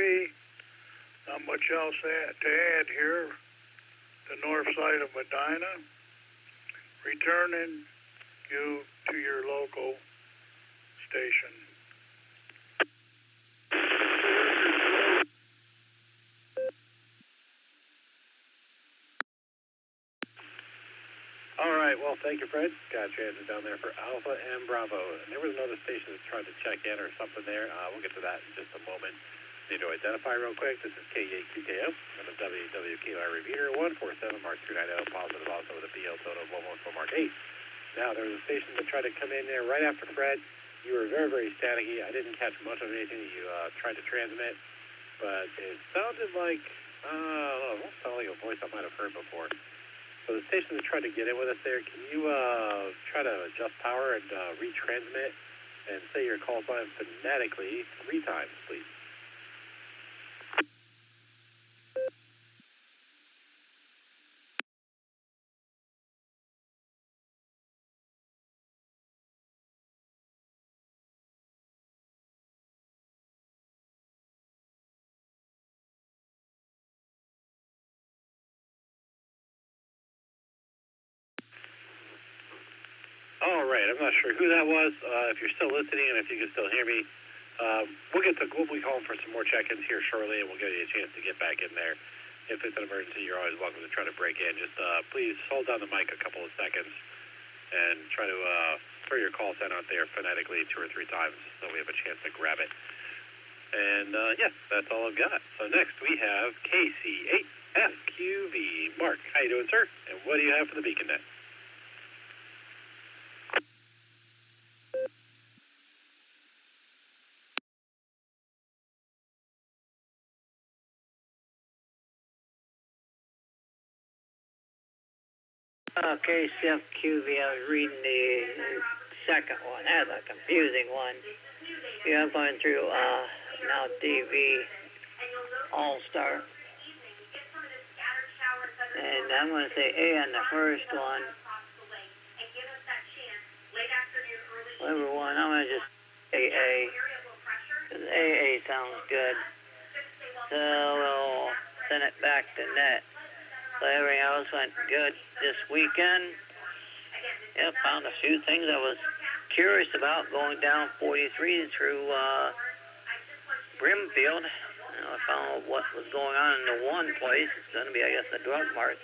not much else to add here. The north side of Medina, returning you to your local station. All right, well, thank you, Fred. Got transit down there for Alpha and Bravo. And there was another station that tried to check in or something there. We'll get to that in just a moment. Need to identify real quick. This is K8QKO on the WWKI repeater 147 Mark 290, positive also with a BL total of 114 Mark 8. Now, there was a station that tried to come in there right after Fred. You were very, very staticky. I didn't catch much of anything that you tried to transmit, but it sounded like, it sounded like a voice I might have heard before. So the station that tried to get in with us there, can you try to adjust power and retransmit and say your call sign phonetically 3 times, please? All right, I'm not sure who that was. If you're still listening and if you can still hear me, we'll be calling for some more check-ins here shortly, and we'll give you a chance to get back in there. If it's an emergency, you're always welcome to try to break in. Just please hold down the mic a couple of seconds and try to throw your call sign out there phonetically 2 or 3 times so we have a chance to grab it. And, yeah, that's all I've got. So next we have KC8FQV. Mark, how you doing, sir? And what do you have for the Beacon Net? KCFQV, I was reading the second one. That's a confusing one. Yeah, I'm going through now DV Allstar. And I'm going to say A on the first one. Whatever one, I'm going to just say A. Because AA sounds good. So we'll send it back to net. So everything else went good this weekend. Yep, found a few things I was curious about going down 43 through Brimfield. I found what was going on in the one place. It's going to be, I guess, the drug mart.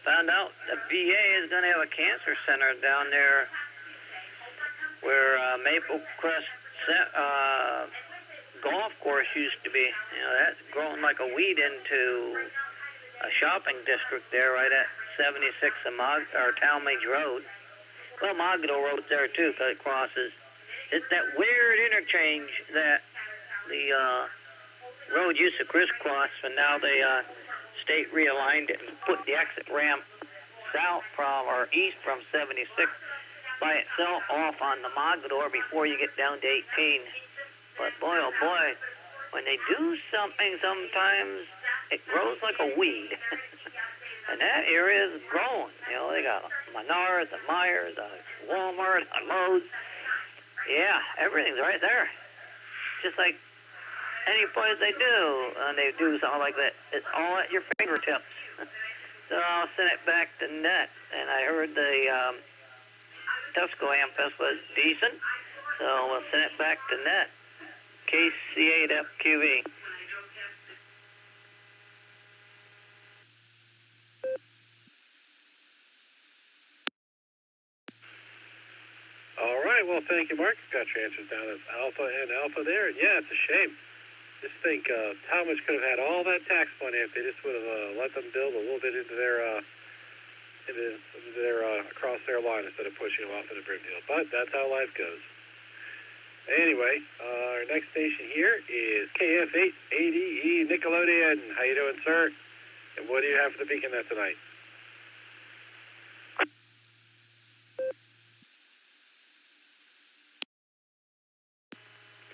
Found out the VA is going to have a cancer center down there where Maple Crest golf course used to be. You know, that's growing like a weed into a shopping district there right at 76 and Talmadge Road. Well, Mogado Road's there too because it crosses. It's that weird interchange that the road used to crisscross, and now they state realigned it and put the exit ramp south from or east from 76 by itself off on the Mogador before you get down to 18. But boy, oh boy, when they do something sometimes it grows like a weed. And that area is growing. You know, they got Menards, a Myers, a Walmart, a Lowe's. Yeah, everything's right there. Just like any place they do, and they do something like that. It's all at your fingertips. So I'll send it back to net. And I heard the Tusco Ampest was decent, so we'll send it back to net. KC8FQV. All right, well, thank you, Mark. Got your answers down as Alpha and Alpha there. And yeah, it's a shame. Just think Talmadge could have had all that tax money if they just would have let them build a little bit into their across their line instead of pushing them off into Brimfield. But that's how life goes. Anyway, our next station here is KF8ADE Nickelodeon. How you doing, sir? And what do you have for the Beacon Net tonight?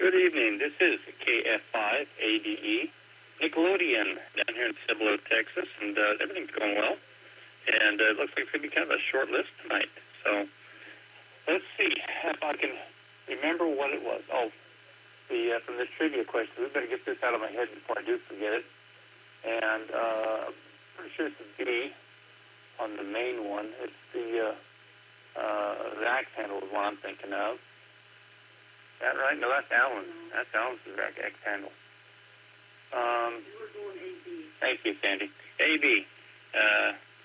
Good evening. This is KF5ADE, Nickelodeon, down here in Cibolo, Texas, and everything's going well. And it looks like it's going to be kind of a short list tonight. So let's see if I can remember what it was. Oh, from this trivia question. We better get this out of my head before I do forget it. And pretty sure it's a B on the main one. It's the axe handle is what I'm thinking of. Is that right? No, that's Alan. That's Alan's axe handle. Thank you, Sandy. AB.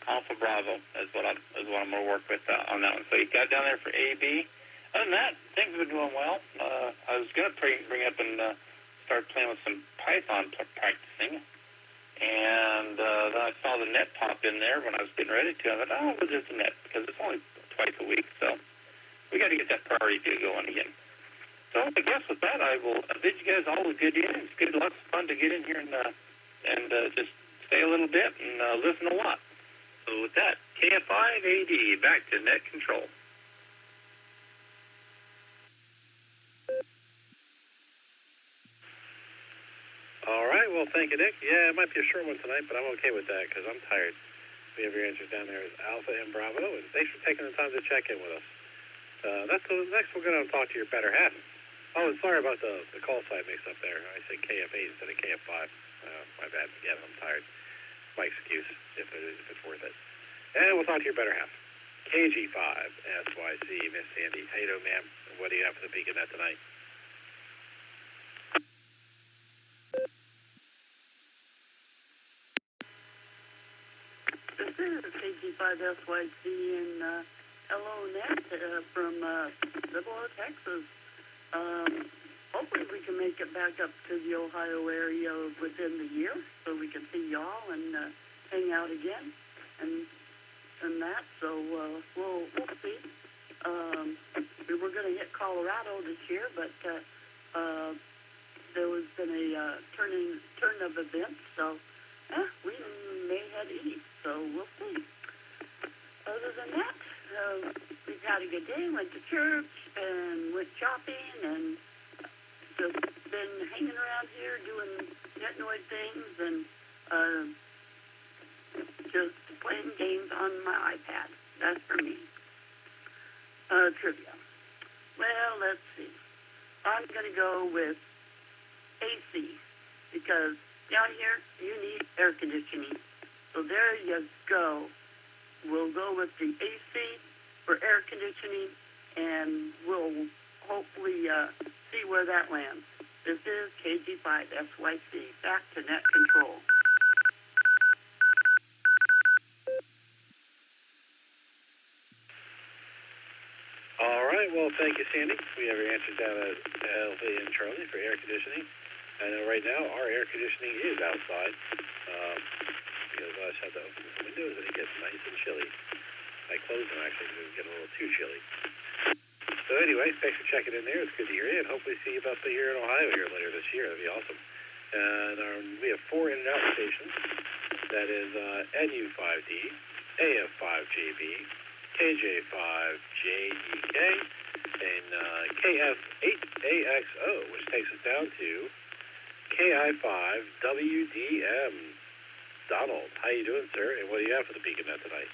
Alpha Bravo is what I'm going to work with on that one. So you got down there for AB. Other than that, things have been doing well. I was going to bring up and start playing with some Python practicing, and then I saw the net pop in there when I was getting ready to. I thought, oh, we'll do the net because it's only twice a week, so we got to get that priority due going again. So I guess with that, I will bid you guys all a good evening. It's good luck, fun to get in here and just stay a little bit and listen a lot. So with that, KF5AD, back to net control. All right, well, thank you, Nick. Yeah, it might be a short one tonight, but I'm okay with that because I'm tired. We have your answers down there as Alpha and Bravo, and thanks for taking the time to check in with us. Next we're going to talk to your better half. Oh, and sorry about the call sign mix-up there. I said KF8 instead of KF5. My bad. Again, I'm tired. My excuse, if it's worth it. And we'll talk to your better half. KG5, SYC, Miss Sandy. How you doing, ma'am? What do you have for the Beacon Net tonight? This is KG5SYC and hello, Net from Cibolo, Texas. Hopefully we can make it back up to the Ohio area within the year so we can see y'all and hang out again and that. So we'll see. We were going to hit Colorado this year, but there was been a turn of events, so we may head east. So we'll see. Other than that, we've had a good day. Went to church and went shopping and just been hanging around here doing Netnoid things and just playing games on my iPad. That's for me. Trivia. Well, let's see. I'm going to go with AC because down here you need air conditioning. So there you go. We'll go with the AC for air conditioning, and we'll hopefully see where that lands. This is KG5SYC, back to net control. All right, well, thank you, Sandy. We have your answers down at LV and Charlie for air conditioning. I know right now our air conditioning is outside because I just have to open the windows and it gets nice and chilly. I close them actually because it gets a little too chilly. So anyway, thanks for checking in there. It's good to hear you, and hopefully see you up here in Ohio here later this year. That'd be awesome. And we have 4 in and out stations. That is NU5D, AF5JB, KJ5JEK, and KF8AXO, which takes us down to KI5WDM. Donald, how you doing, sir? And what do you have for the Beacon Net tonight?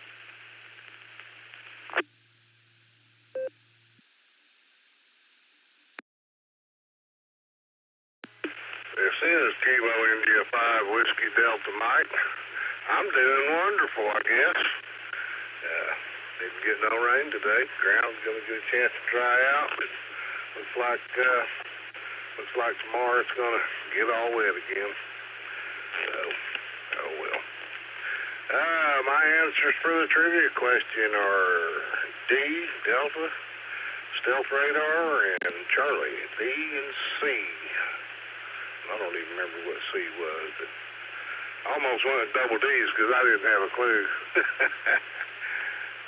This is Kilo India 5 Whiskey Delta Mike. I'm doing wonderful, I guess. Didn't get no rain today. Ground's going to get a chance to dry out. But looks like tomorrow it's going to get all wet again. So, oh well. My answers for the trivia question are D, Delta, Stealth Radar, and Charlie. D and C. I don't even remember what C was, but I almost went double D's because I didn't have a clue.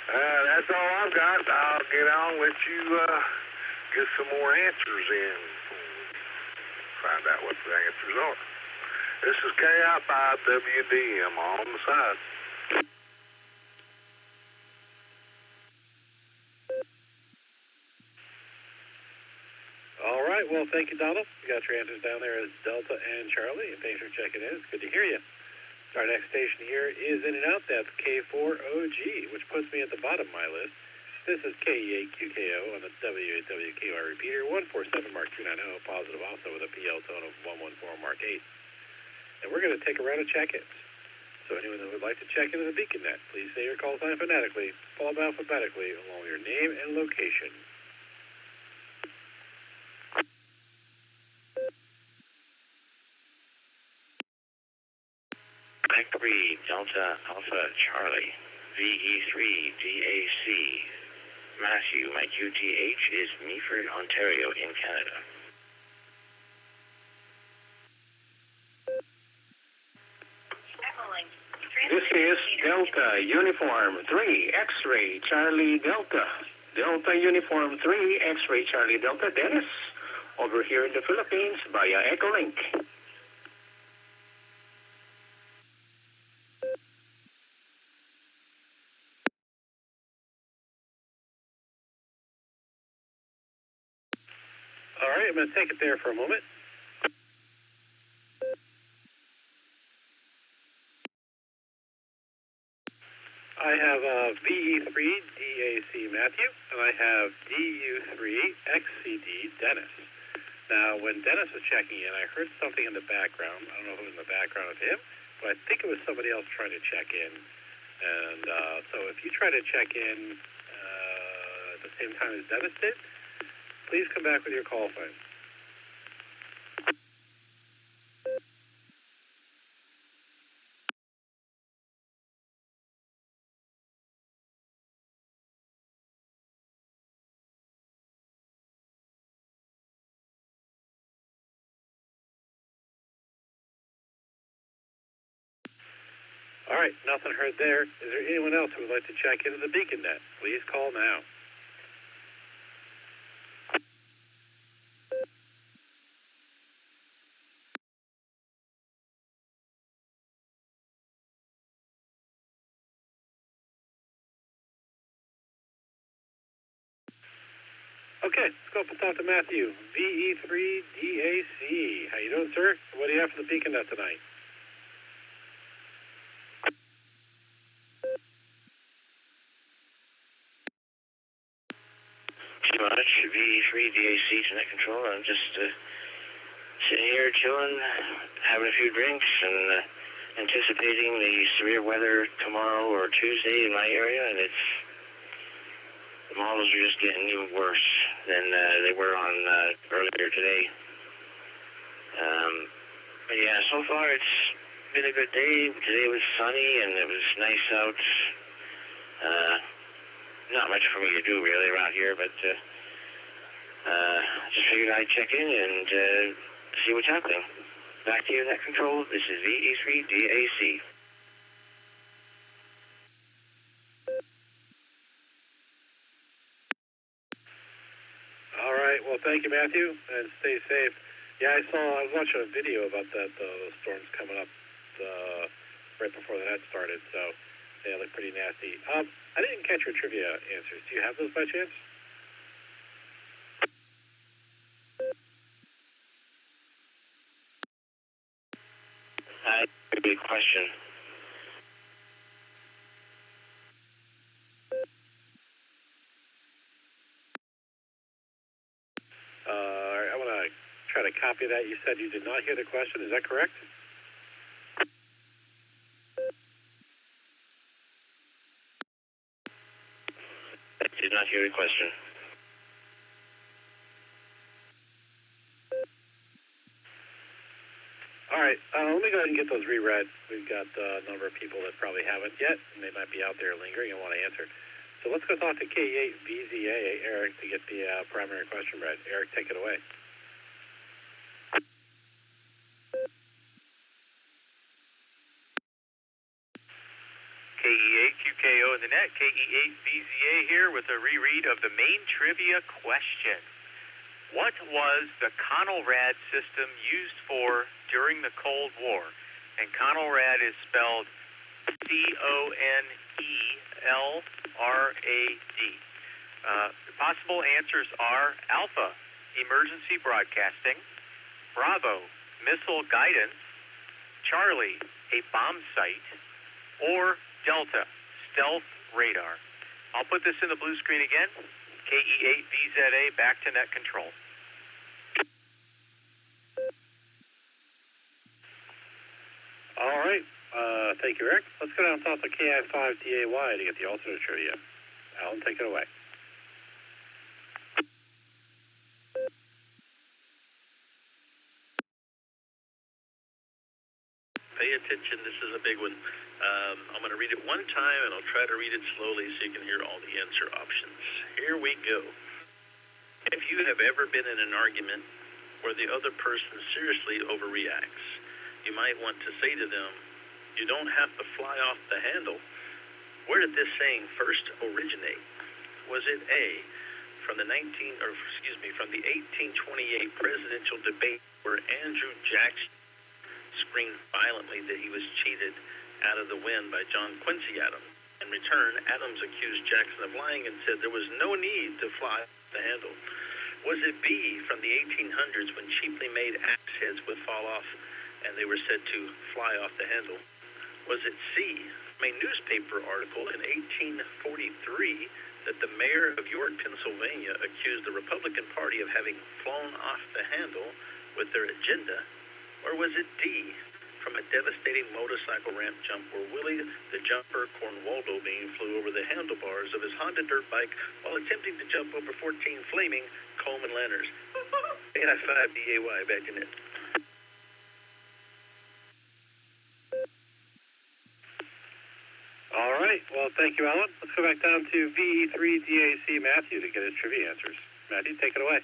That's all I've got. I'll get on and let you get some more answers in. Find out what the answers are. This is KI5WDM on the side. All right, right, well, thank you, Donald. You got your answers down there as Delta and Charlie, and thanks for checking in. It's good to hear you. Our next station here is In and Out. That's K4OG, which puts me at the bottom of my list. This is KE8QKO on the W8WKR repeater, 147 Mark 290, positive also with a PL tone of 114 Mark 8. And we're going to take a round of check-ins. So anyone who would like to check into the BeaconNet, please say your call sign phonetically, followed alphabetically, along with your name and location. Victory, Delta, Alpha, Charlie, VE3, DAC, Matthew, my QTH is Meaford, Ontario, in Canada. This is Delta Uniform 3 X-Ray Charlie Delta. Delta Uniform 3 X-Ray Charlie Delta, Dennis, over here in the Philippines via Echolink. All right, I'm going to take it there for a moment. I have VE3 DAC Matthew, and I have DU3 XCD Dennis. Now, when Dennis was checking in, I heard something in the background. I don't know if it was in the background of him, but I think it was somebody else trying to check in. And so if you try to check in at the same time as Dennis did, please come back with your call sign. All right, nothing heard there. Is there anyone else who would like to check into the BeaconNet? Please call now. Okay, let's go up and talk to Matthew, VE3DAC. How you doing, sir? What do you have for the BeaconNet tonight? Too much. VE3DAC Tonight Control. I'm just sitting here chilling, having a few drinks, and anticipating the severe weather tomorrow or Tuesday in my area, and the models are just getting even worse than they were on earlier today. But yeah, so far it's been a good day. Today was sunny and it was nice out. Not much for me to do really around here, but just figured I'd check in and see what's happening. Back to you, Net Control. This is VE3DAC. All right, well, thank you, Matthew, and stay safe. Yeah, I was watching a video about that, those storms coming up right before the net started, so they look pretty nasty. I didn't catch your trivia answers. Do you have those by chance? Big question. I want to try to copy that. You said you did not hear the question. Is that correct? I did not hear the question. All right, let me go ahead and get those reread. We've got a number of people that probably haven't yet, and they might be out there lingering and want to answer. So let's go talk to K8VZA, Eric, to get the primary question read. Eric, take it away. KE8QKO in the net, KE8VZA here with a reread of the main trivia question. What was the Conelrad system used for during the Cold War? And Conelrad is spelled CONELRAD. The possible answers are alpha, emergency broadcasting, Bravo, missile guidance, Charlie, a bomb site, or Delta, stealth radar. I'll put this in the blue screen again. KE8VZA back to net control. All right. Thank you, Eric. Let's go down south to KI5DAY to get the alternate trivia. Alan, take it away. Pay attention. This is a big one. I'm going to read it one time, and I'll try to read it slowly so you can hear all the answer options. Here we go. If you have ever been in an argument where the other person seriously overreacts, you might want to say to them, "You don't have to fly off the handle." Where did this saying first originate? Was it A, from the 1828 presidential debate where Andrew Jackson screamed violently that he was cheated out of the win by John Quincy Adams? In return, Adams accused Jackson of lying and said there was no need to fly off the handle. Was it B, from the 1800s when cheaply made axe heads would fall off and they were said to fly off the handle? Was it C, from a newspaper article in 1843 that the mayor of York, Pennsylvania accused the Republican Party of having flown off the handle with their agenda? Or was it D, from a devastating motorcycle ramp jump where Willie the Jumper Cornwaldo Bean flew over the handlebars of his Honda dirt bike while attempting to jump over 14 flaming Coleman Lanners? KI5DAY, back to net. All right. Well, thank you, Alan. Let's go back down to VE3DAC Matthew to get his trivia answers. Matthew, take it away.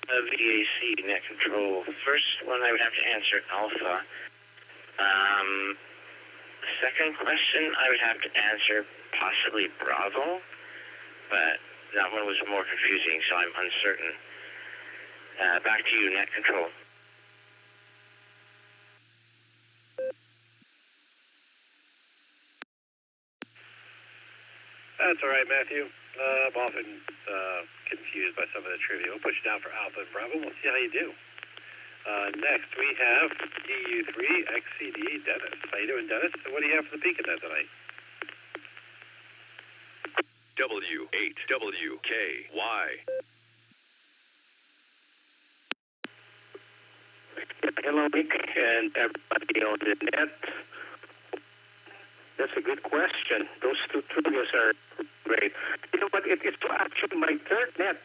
VDAC net control. First one I would have to answer Alpha. Second question I would have to answer possibly Bravo, but that one was more confusing, so I'm uncertain. Back to you, net control. That's all right, Matthew. I'm often confused by some of the trivia. We'll put you down for Alpha and Bravo. We'll see how you do. Next, we have DU3XCD Dennis. How you doing, Dennis? And what do you have for the Beacon Net tonight? W8WKY. Hello, Nick, and everybody on the net. That's a good question. Those two trivias are great. You know what? It's actually my third net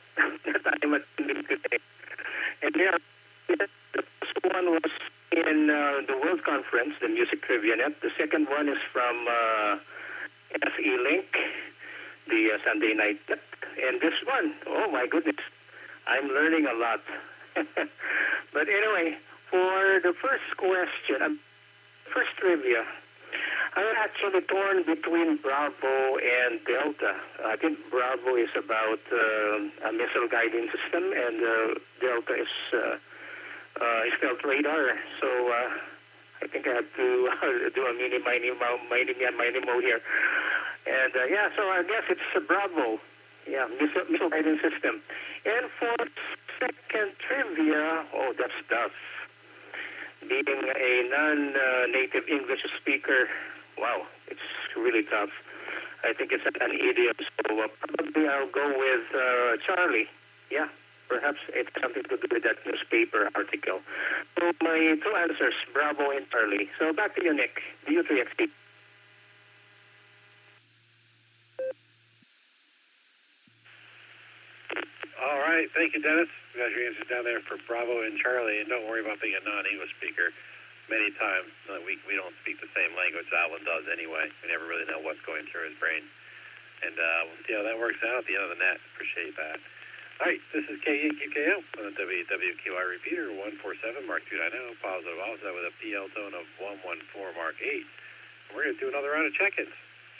that I'm attending today. And the first one was in the World Conference, the Music Trivia Net. The second one is from Echolink, the Sunday night net. And this one, oh my goodness, I'm learning a lot. But anyway, for the first question, first trivia, I'm actually torn between Bravo and Delta. I think Bravo is about a missile guiding system, and Delta is stealth radar. So I think I have to do a mini mode here. And so I guess it's Bravo. Yeah, missile guiding system. And for second trivia, oh, that's tough. Being a non-native English speaker, wow, it's really tough. I think it's an idiom, so probably I'll go with Charlie. Yeah, perhaps it's something to do with that newspaper article. So my two answers, Bravo and Charlie. So back to you, Nick. DU3XT. All right. Thank you, Dennis. You got your answers down there for Bravo and Charlie. And don't worry about being a non-English speaker. Many times we don't speak the same language Alan does anyway. We never really know what's going through his brain. And we'll see how that works out at the end of the net. Appreciate that. All right. This is K8QKO on the WWQI repeater, 147 Mark 290, positive offset with a PL tone of 114 Mark 8. And we're going to do another round of check-ins.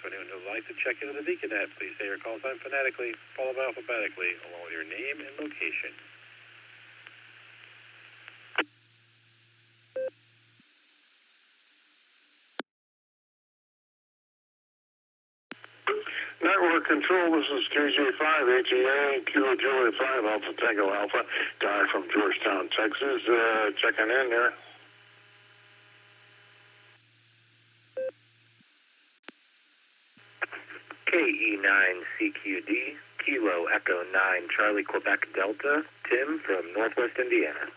So anyone who would like to check into the Beacon Net, please say your call sign phonetically, followed by alphabetically, along with your name and location. Network Control, this is KJ5, ATA, Kilo Juliet 5, Alpha Tango Alpha, guy from Georgetown, Texas, checking in there. KE9CQD, Kilo Echo 9, Charlie Quebec Delta, Tim from Northwest Indiana.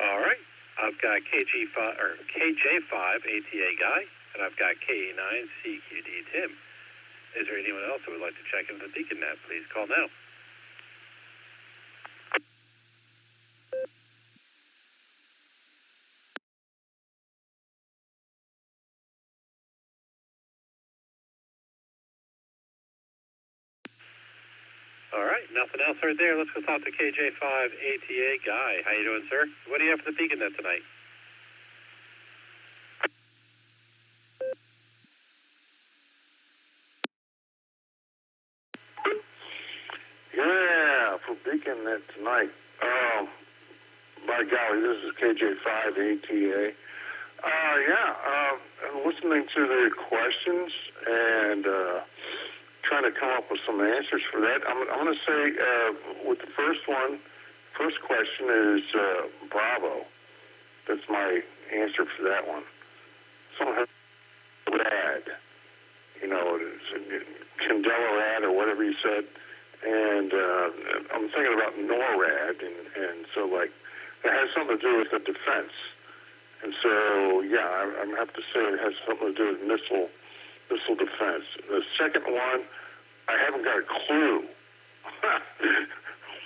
All right. I've got KJ5 ATA guy, and I've got KE9 CQD Tim. Is there anyone else who would like to check into the Beacon Net? Please call now. All right, nothing else right there. Let's go talk to KJ5 ATA guy. How you doing, sir? What do you have for the Beacon Net tonight? Yeah, for Beacon Net tonight. By golly, this is KJ5 ATA. I'm listening to the questions and trying to come up with some answers for that. I'm going to say with the first question is Bravo. That's my answer for that one. Someone has rad, Candela rad or whatever you said. And I'm thinking about NORAD, and so like it has something to do with the defense. And so I'm gonna have to say it has something to do with missile defense. The second one, I haven't got a clue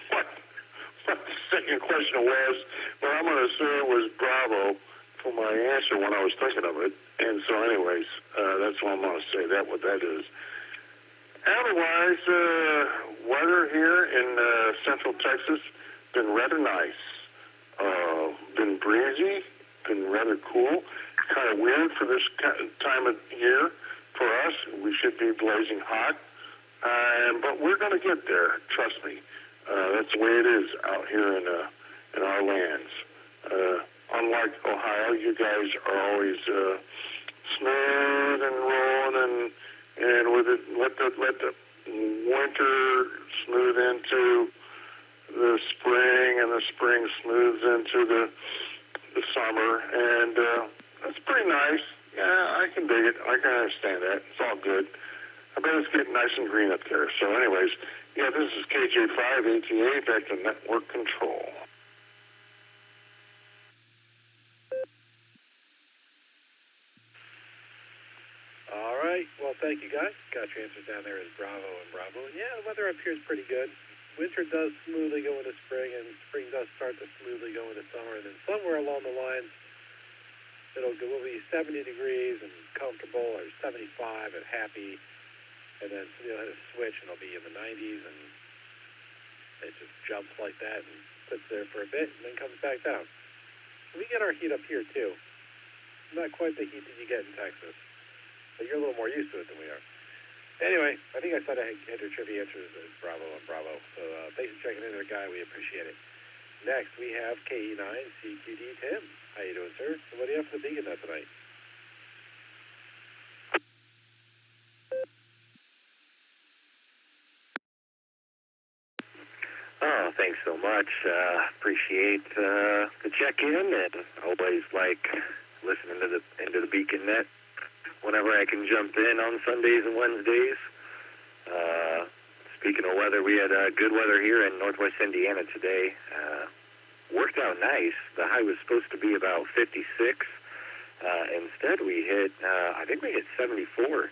what the second question was, but I'm gonna say it was Bravo for my answer when I was thinking of it. And so, anyways, that's what I'm gonna say. What that is. Otherwise, weather here in central Texas been rather nice. Been breezy, been rather cool. Kind of weird for this time of year for us. We should be blazing hot, but we're going to get there. Trust me. That's the way it is out here in our lands. Unlike Ohio, you guys are always smooth and rolling and with it, let the winter smooth into the spring, and the spring smooths into the summer, and that's pretty nice. Yeah, I can dig it. I can understand that. It's all good. I bet it's getting nice and green up there. So, anyways, this is KJ5 ATA back to Network Control. All right. Well, thank you, guys. Got your answers down there as Bravo and Bravo. And yeah, the weather up here is pretty good. Winter does smoothly go into spring, and spring does start to smoothly go into summer. And then somewhere along the lines, will be 70 degrees and comfortable, or 75 and happy. And then you'll hit a switch, and it'll be in the 90s, and it just jumps like that and sits there for a bit, and then comes back down. So we get our heat up here, too. Not quite the heat that you get in Texas. But you're a little more used to it than we are. Anyway, I think I said I had your trivia answers as Bravo and Bravo. So thanks for checking in there, guy. We appreciate it. Next, we have KE9 CQD Tim. How you doing, sir? So what do you have for the Beacon Net tonight? Oh, thanks so much. Appreciate the check-in, and always like listening to into the Beacon Net whenever I can jump in on Sundays and Wednesdays. Speaking of weather, we had good weather here in Northwest Indiana today. Worked out nice. The high was supposed to be about 56. Instead, we hit, I think we hit 74.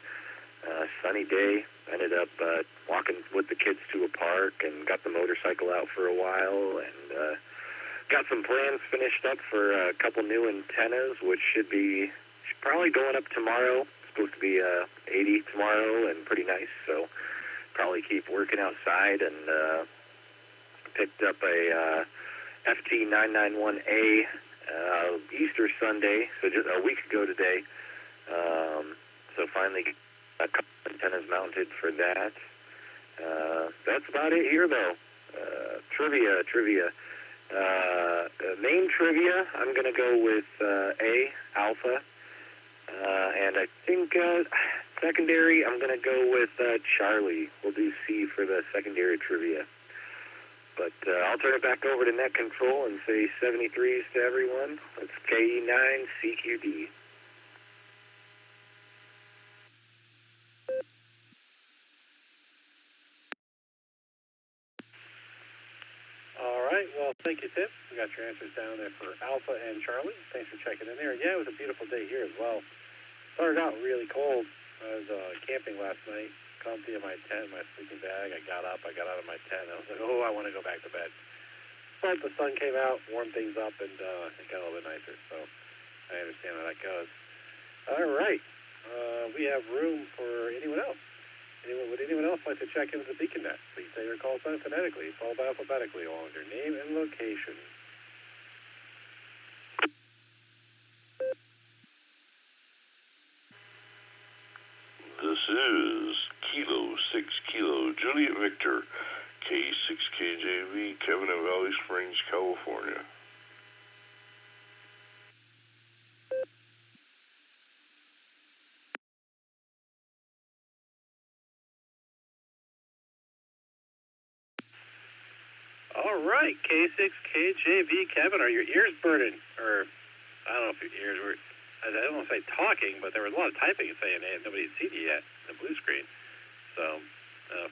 Sunny day. Ended up walking with the kids to a park and got the motorcycle out for a while, and got some plans finished up for a couple new antennas, which should probably going up tomorrow. It's supposed to be 80 tomorrow and pretty nice, so probably keep working outside, and picked up a FT991A Easter Sunday, so just a week ago today. So finally A couple antennas mounted for that. That's about it here, though. Trivia. Main trivia, I'm going to go with A, Alpha. And I think secondary, I'm going to go with Charlie. We'll do C for the secondary trivia. But I'll turn it back over to Net Control and say 73s to everyone. That's KE9CQD. All right. Well, thank you, Tip. We got your answers down there for Alpha and Charlie. Thanks for checking in there. Yeah, it was a beautiful day here as well. Started out really cold. I was camping last night, comfy in my tent, my sleeping bag. I got up. I got out of my tent. I was like, oh, I want to go back to bed. But the sun came out, warmed things up, and it got a little bit nicer. So I understand how that goes. All right. We have room for anyone else. Would anyone else like to check into the BeaconNet? Please say your call sign phonetically, followed by alphabetically, along with your name and location. This is Kilo 6 Kilo Juliet Victor, K6KJV, Kevin in Valley Springs, California. All right, K6KJV, Kevin, are your ears burning? Or, I don't know if your ears were, I don't want to say talking, but there was a lot of typing saying nobody had seen you yet, the blue screen. So,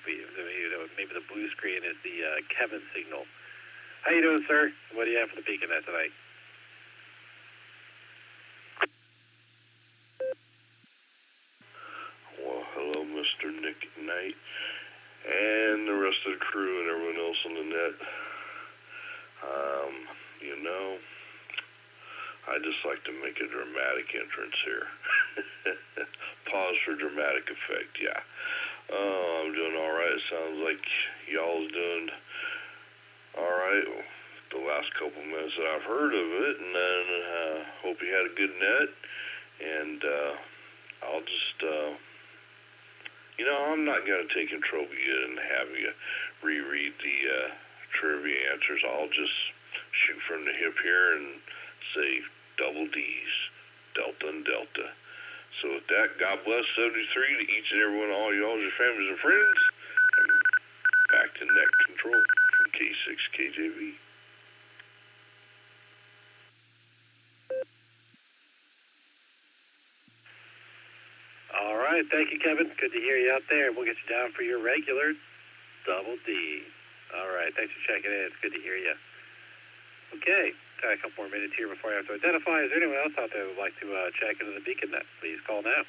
maybe the blue screen is the Kevin signal. How you doing, sir? What do you have for the BeaconNet tonight? Well, hello, Mr. Nick Knight, and the rest of the crew and everyone else on the net. I just like to make a dramatic entrance here. Pause for dramatic effect, yeah. I'm doing all right. It sounds like y'all's doing all right the last couple minutes that I've heard of it, and then hope you had a good net, and I'll just, I'm not going to take control of you and have you reread the trivia answers. I'll just shoot from the hip here and say double D's, Delta and Delta. So with that, God bless 73 to each and every one of all y'all, your families and friends. And back to Net Control from K6KJV. All right, thank you, Kevin. Good to hear you out there. We'll get you down for your regular double D. All right, thanks for checking in. It's good to hear you. Okay, got a couple more minutes here before I have to identify. Is there anyone else out there who would like to check into the BeaconNet? Please call now.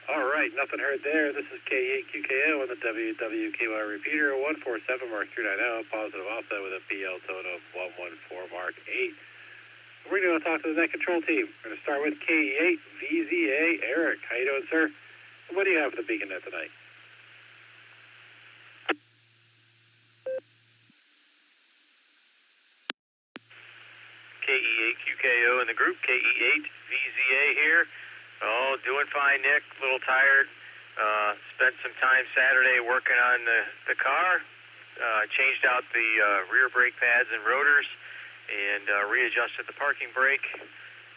All right, nothing heard there. This is K8QKO on the WWKY repeater, 147 Mark 390, positive offset with a PL tone of 114 Mark 8. We're going to talk to the Net Control team. We're going to start with K8VZA Eric. How you doing, sir? What do you have for the BeaconNet tonight? KE8QKO in the group, KE8VZA here. Oh, doing fine, Nick. A little tired. Spent some time Saturday working on the car. Changed out the rear brake pads and rotors and readjusted the parking brake.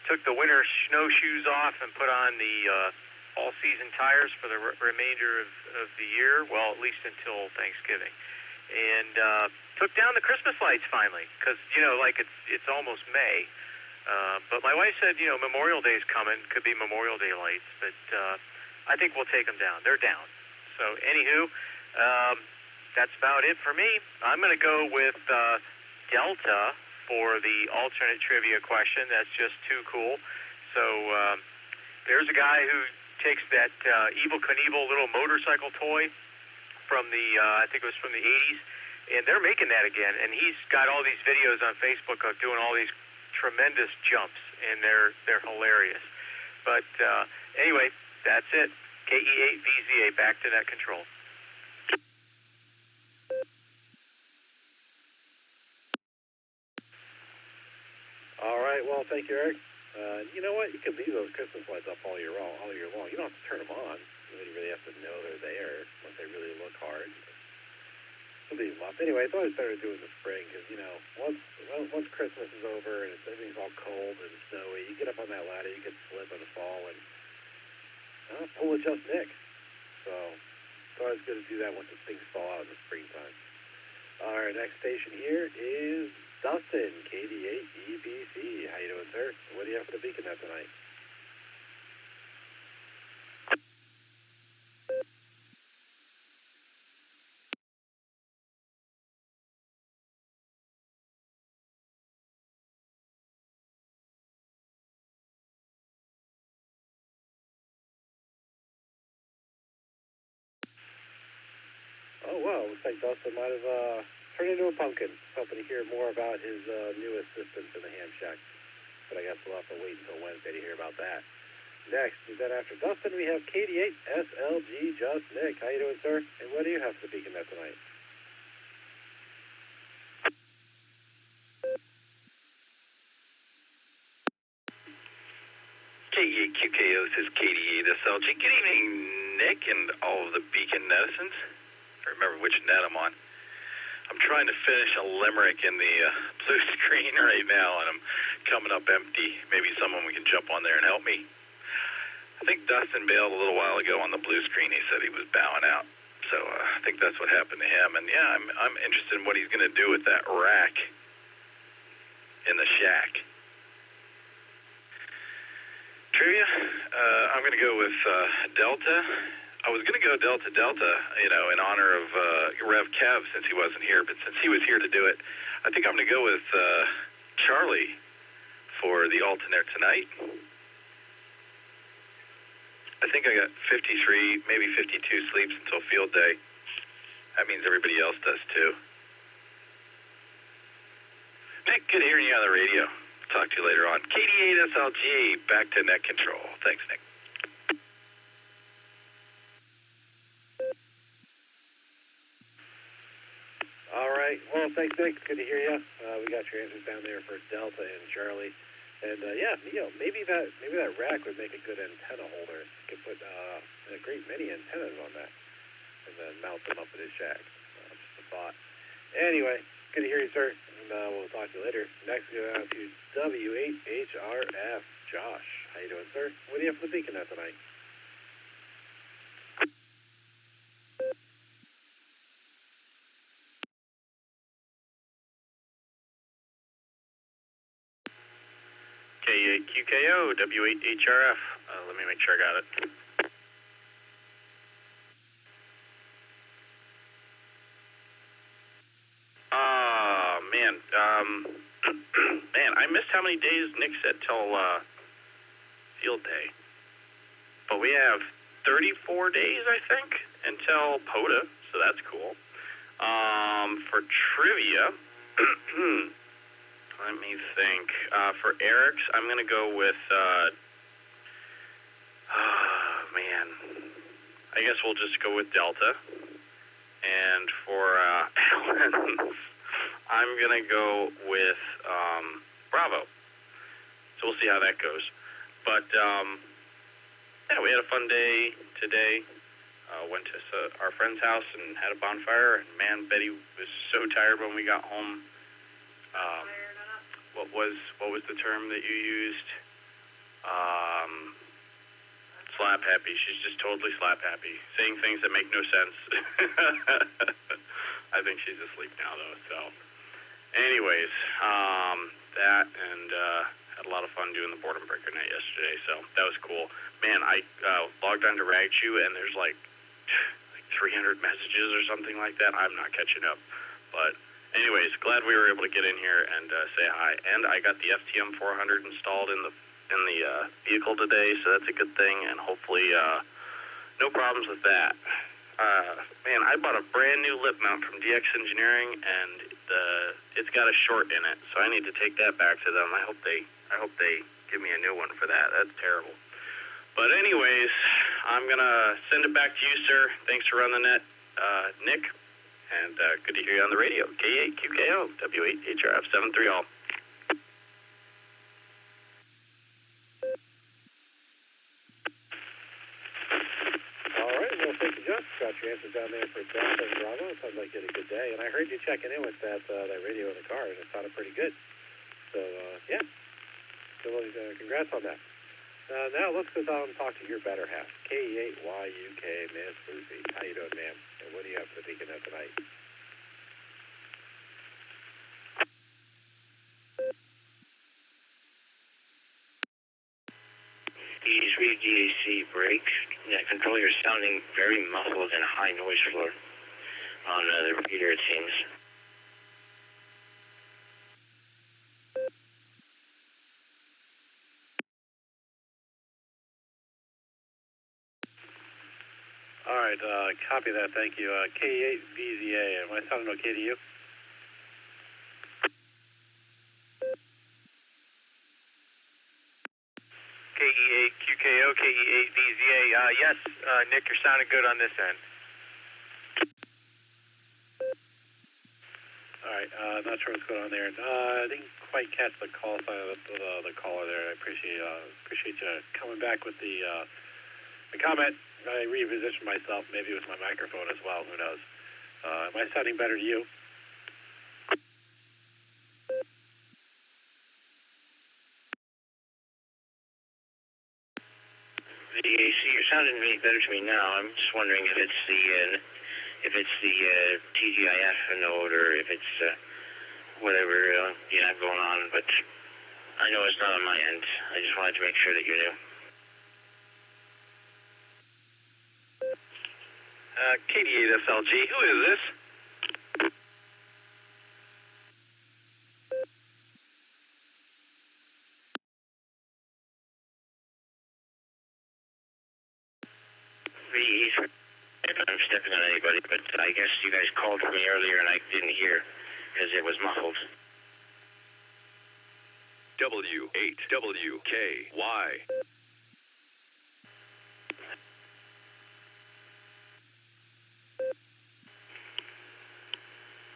Took the winter snowshoes off and put on the all-season tires for the remainder of the year, well, at least until Thanksgiving. And took down the Christmas lights finally because, it's almost May. But my wife said, Memorial Day's coming. Could be Memorial Day lights, but I think we'll take them down. They're down. So, anywho, that's about it for me. I'm going to go with Delta for the alternate trivia question. That's just too cool. So, there's a guy who takes that Evel Knievel little motorcycle toy from the, I think it was from the 80s, and they're making that again. And he's got all these videos on Facebook of doing all these tremendous jumps, and they're hilarious. But anyway, that's it. KE8VZA, back to net control. All right, well, thank you, Eric. You know what? You can leave those Christmas lights up all year long. You don't have to turn them on. You really have to know they're there unless they really look hard. So leave them up. Anyway, it's always better to do it in the spring because, you know, once Christmas is over and everything's all cold and snowy, you get up on that ladder, you can slip in the fall and pull a just Nick. So it's always good to do that once the things thaw out in the springtime. Our next station here is Dustin, KD8EBC. How you doing, sir? What do you have for the Beacon Net tonight? Oh, wow. Looks like Dustin might have turned into a pumpkin. Hoping to hear more about his new assistance in the ham shack. But I guess we'll have to wait until Wednesday to hear about that. Next, and then after Dustin, we have KD8SLG Just Nick. How you doing, sir? And what do you have for the Beacon Net tonight? KE8QKO, this is KD8SLG. Good evening, Nick, and all of the Beacon netizens. I remember which net I'm on. I'm trying to finish a limerick in the blue screen right now, and I'm coming up empty. Maybe someone can jump on there and help me. I think Dustin bailed a little while ago on the blue screen. He said he was bowing out. So I think that's what happened to him. And, yeah, I'm interested in what he's going to do with that rack in the shack. Trivia, I'm going to go with Delta. I was going to go Delta, you know, in honor of Rev Kev since he wasn't here. But since he was here to do it, I think I'm going to go with Charlie for the alternate tonight. I think I got 53, maybe 52 sleeps until field day. That means everybody else does too. Nick, good hearing you on the radio. Talk to you later on. KD8SLG, back to net control. Thanks, Nick. All right. Well, thanks, Nick. Good to hear you. We got your answers down there for Delta and Charlie. And yeah, you know, maybe that rack would make a good antenna holder. You could put a great many antennas on that, and then mount them up in his shack. Just a thought. Anyway, good to hear you, sir. And we'll talk to you later. Next, we go down to W8HRF. Josh, how you doing, sir? What do you have for the Beacon Net tonight? K8QKO, W8HRF. Let me make sure I got it. Man, I missed how many days Nick said till field day. But we have 34 days, I think, until POTA, so that's cool. For trivia, let me think. For Eric's, I'm going to go with, I guess we'll just go with Delta. And for Alan's, I'm going to go with Bravo. So we'll see how that goes. But, yeah, we had a fun day today. Went to our friend's house and had a bonfire. And, man, Betty was so tired when we got home. What was the term that you used? Slap happy. She's just totally slap happy, saying things that make no sense. I think she's asleep now though. So, anyways, that and had a lot of fun doing the boredom breaker night yesterday. So that was cool. Man, I logged on to RagChew and there's like 300 messages or something like that. I'm not catching up, but. Anyways, glad we were able to get in here and say hi. And I got the FTM 400 installed in the vehicle today, so that's a good thing. And hopefully, no problems with that. Man, I bought a brand new lip mount from DX Engineering, and it's got a short in it, so I need to take that back to them. I hope they give me a new one for that. That's terrible. But anyways, I'm gonna send it back to you, sir. Thanks for running the net, Nick, and good to hear you on the radio. K8QKO W8HRF 73 all. All right, well, thank you, John. Got your answers down there for Delta and Bravo. It sounds like you had a good day. And I heard you checking in with that radio in the car, and it sounded pretty good. So, yeah. So, congrats on that. Now, let's go down and talk to your better half. K8YUK, Miss Lucy. How you doing, ma'am? And what do you have for the Beacon Net tonight? E3 DAC break. Net control, you're sounding very muffled and high noise floor on the repeater, it seems. All right, copy that. Thank you. K8VZA, am I sounding okay to you? KE8QKO, KE8VZA. Yes, Nick, you're sounding good on this end. All right, not sure what's going on there. I didn't quite catch the call sign of the caller there. I appreciate you coming back with the comment. I repositioned myself, maybe with my microphone as well. Who knows? Am I sounding better to you? DAC, you're sounding really better to me now. I'm just wondering if it's the TGIF node or if it's whatever you have going on. But I know it's not on my end. I just wanted to make sure that you knew. KD8SLG, who is this? I'm stepping on anybody, but I guess you guys called for me earlier and I didn't hear because it was muffled. W8WKY.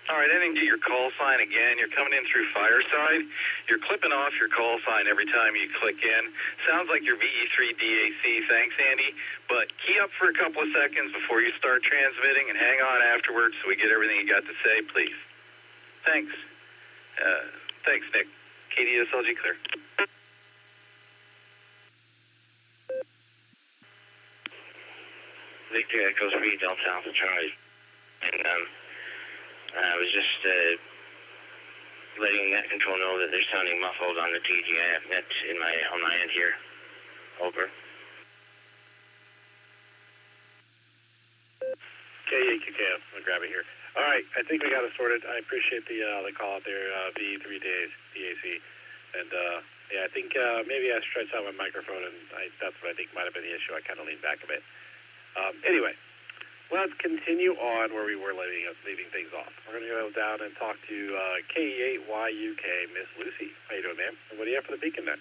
All right, I didn't get your call sign again. You're coming in through Fireside. You're clipping off your call sign every time you click in. Sounds like your VE3 DAC. Thanks, Andy. But key up for a couple of seconds before you start transmitting and hang on afterwards so we get everything you got to say, please. Thanks. Thanks, Nick. KDSLG clear. Victor Echo 3 Delta Alpha Charlie. And I was just letting net control know that they're sounding muffled on the TGIF net on my end here. Over. K8QK, I'm going to grab it here. All right, I think we got it sorted. I appreciate the call out there, V3 days, DAC. And, yeah, I think maybe I stretched out my microphone, and that's what I think might have been the issue. I kind of leaned back a bit. Anyway, let's continue on where we were leaving things off. We're going to go down and talk to K8YUK, Miss Lucy. How you doing, ma'am? And what do you have for the Beacon Net?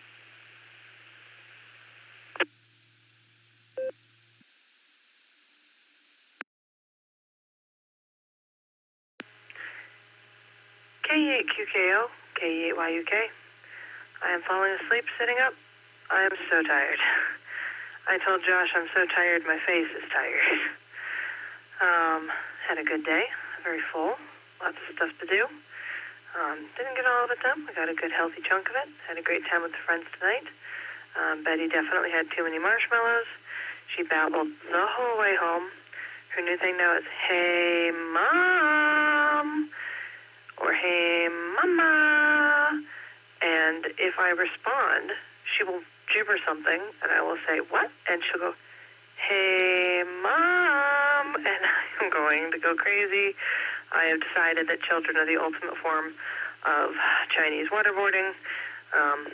K8QKO, K8YUK. I am falling asleep sitting up. I am so tired. I told Josh I'm so tired my face is tired. Had a good day, very full, lots of stuff to do. Didn't get all of it done. I got a good healthy chunk of it. Had a great time with the friends tonight. Betty definitely had too many marshmallows. She babbled the whole way home. Her new thing now is, "Hey, Mom," or "Hey, Mama." And if I respond, she will gibber something, and I will say, "What?" And she'll go, "Hey, Mom," and I'm going to go crazy. I have decided that children are the ultimate form of Chinese waterboarding,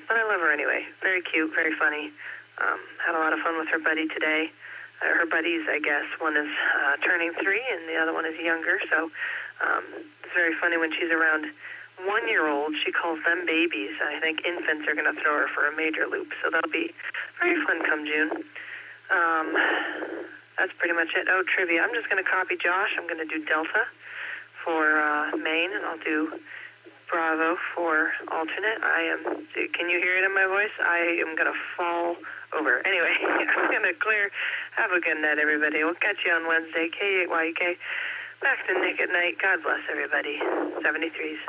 but I love her anyway. Very cute, very funny. Had a lot of fun with her buddy today. Her buddies, I guess, one is turning 3 and the other one is younger, so It's very funny when she's around 1-year-olds, she calls them babies. I think infants are going to throw her for a major loop, so that'll be very fun come June. That's pretty much it. Oh, trivia. I'm just going to copy Josh. I'm going to do Delta for Maine, and I'll do Bravo for alternate. Can you hear it in my voice? I am going to fall over. Anyway, I'm going to clear. Have a good night, everybody. We'll catch you on Wednesday. K8YK. Back to Nick at night. God bless everybody. 73s.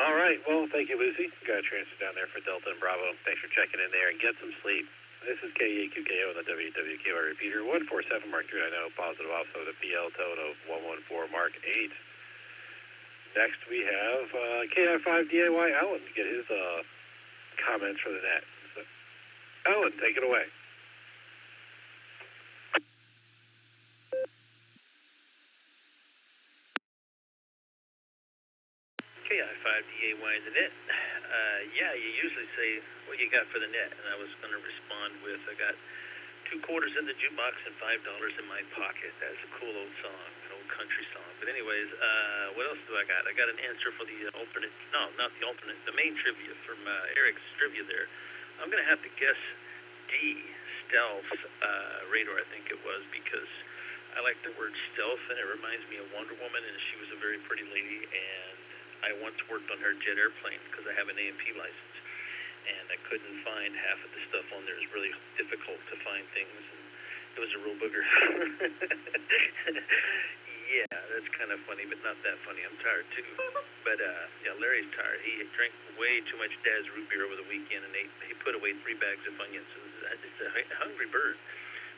All right. Well, thank you, Lucy. Got a transfer down there for Delta and Bravo. Thanks for checking in there and get some sleep. This is K8QKO on the WWKY repeater. 147 Mark 390, positive also the BL tone of 114 Mark 8. Next we have KI5DAY Alan to get his comments for the net. So, Alan, take it away. KI5DAY in the net. Yeah, you usually say what you got for the net, and I was going to respond with, I got 2 quarters in the jukebox and $5 in my pocket. That's a cool old song, an old country song. But anyways, what else do I got? I got an answer for the alternate, no, not the alternate, the main trivia from Eric's trivia there. I'm going to have to guess D, stealth radar, I think it was, because I like the word stealth, and it reminds me of Wonder Woman, and she was a very pretty lady, and I once worked on her jet airplane because I have an A&P license, and I couldn't find half of the stuff on there. It was really difficult to find things, and it was a real booger. Yeah, that's kind of funny, but not that funny. I'm tired, too. But, yeah, Larry's tired. He drank way too much Dad's root beer over the weekend, and he put away 3 bags of Funyuns. It's a hungry bird.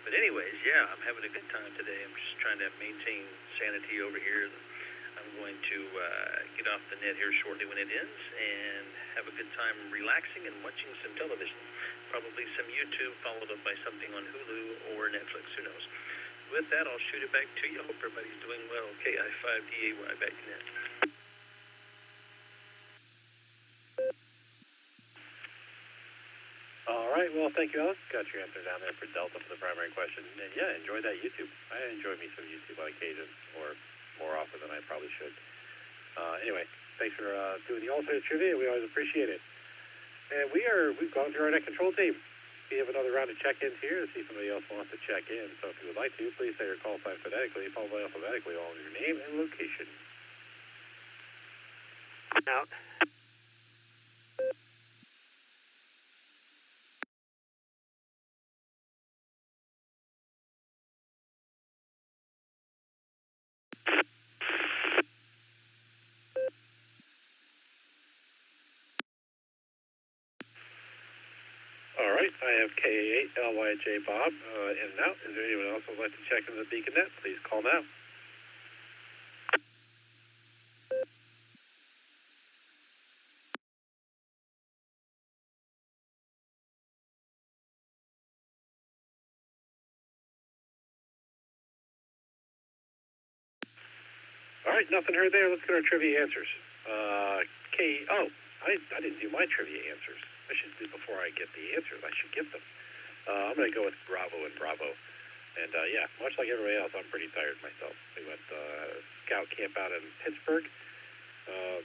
But anyways, yeah, I'm having a good time today. I'm just trying to maintain sanity over here. I'm going to get off the net here shortly when it ends and have a good time relaxing and watching some television. Probably some YouTube, followed up by something on Hulu or Netflix, who knows. With that, I'll shoot it back to you. Hope everybody's doing well. KI5DAY, back to net. All right. Well, thank you, Alex. Got your answer down there for Delta for the primary question. And, yeah, enjoy that YouTube. I enjoy me some YouTube on occasion, or more often than I probably should. Anyway, thanks for doing the alternate trivia. We always appreciate it. And we've gone through our net control team. We have another round of check-ins here to see if somebody else wants to check in. So if you would like to, please say your call sign phonetically, followed by alphabetically, along with your name and location. Out. All right, I have K8LYJ Bob in and out. Is there anyone else who would like to check into the Beacon Net? Please call now. All right, nothing heard there. Let's get our trivia answers. I didn't do my trivia answers. I should do before I get the answers. I should give them. I'm going to go with Bravo and Bravo. And, yeah, much like everybody else, I'm pretty tired myself. We went scout camp out in Pittsburgh.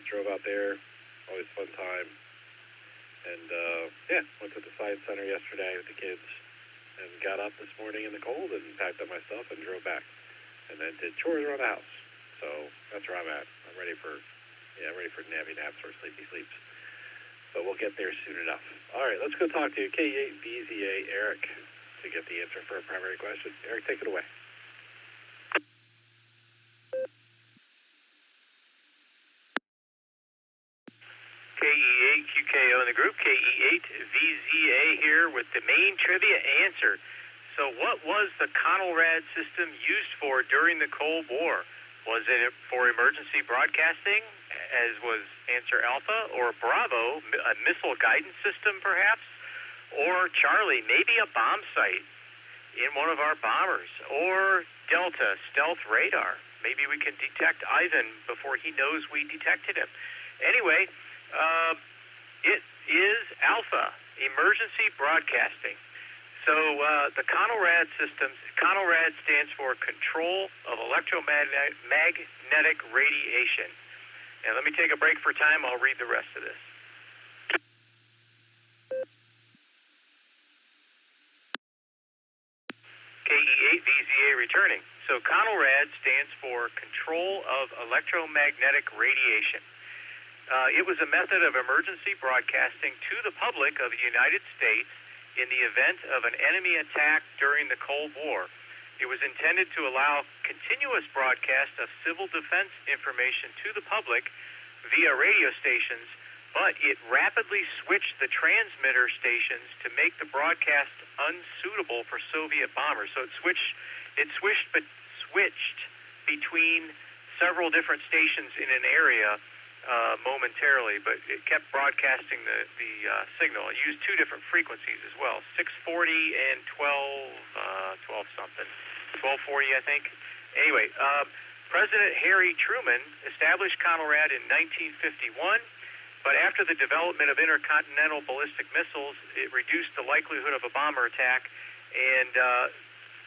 Drove out there. Always a fun time. And, yeah, went to the Science Center yesterday with the kids. And got up this morning in the cold and packed up my stuff and drove back. And then did chores around the house. So that's where I'm at. I'm ready for nappy naps or sleepy sleeps. But we'll get there soon enough. All right, let's go talk to K8BZA Eric to get the answer for a primary question. Eric, take it away. KE8QKO in the group, KE8VZA here with the main trivia answer. So what was the Conelrad system used for during the Cold War? Was it for emergency broadcasting, as was answer Alpha, or Bravo, a missile guidance system perhaps? Or Charlie, maybe a bomb site in one of our bombers? Or Delta, stealth radar? Maybe we can detect Ivan before he knows we detected him. Anyway, it is Alpha. emergency broadcasting. So the CONELRAD systems, CONELRAD stands for Control of Electromagnetic Radiation. And let me take a break for time. I'll read the rest of this. KE8VZA returning. So CONELRAD stands for Control of Electromagnetic Radiation. It was a method of emergency broadcasting to the public of the United States in the event of an enemy attack during the Cold War. It was intended to allow continuous broadcast of civil defense information to the public via radio stations, but it rapidly switched the transmitter stations to make the broadcast unsuitable for Soviet bombers. So it switched between several different stations in an area momentarily, but it kept broadcasting the signal. It used two different frequencies as well, 640 and 12 something, 1240 I think. Anyway, President Harry Truman established CONELRAD in 1951, but after the development of intercontinental ballistic missiles, it reduced the likelihood of a bomber attack, and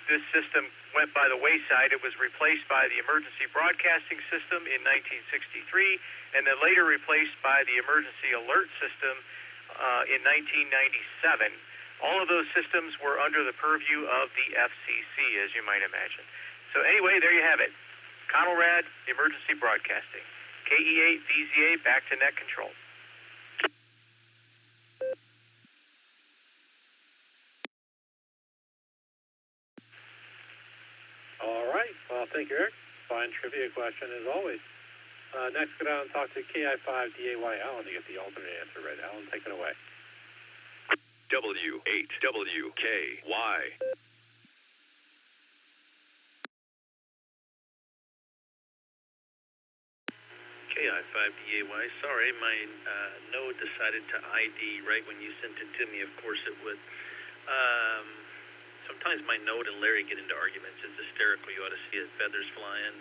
this system went by the wayside. It was replaced by the emergency broadcasting system in 1963, and then later replaced by the emergency alert system in 1997. All of those systems were under the purview of the FCC, as you might imagine. So anyway, there you have it. CONELRAD, emergency broadcasting. KE8VZA, back to net control. All right. Well, thank you, Eric. Fine trivia question as always. Next, go down and talk to KI5DAY Alan to get the alternate answer right. Alan, take it away. W8WKY. KI5DAY. Sorry, my node decided to ID right when you sent it to me. Of course it would. Sometimes my node and Larry get into arguments. It's hysterical. You ought to see it. Feathers flying,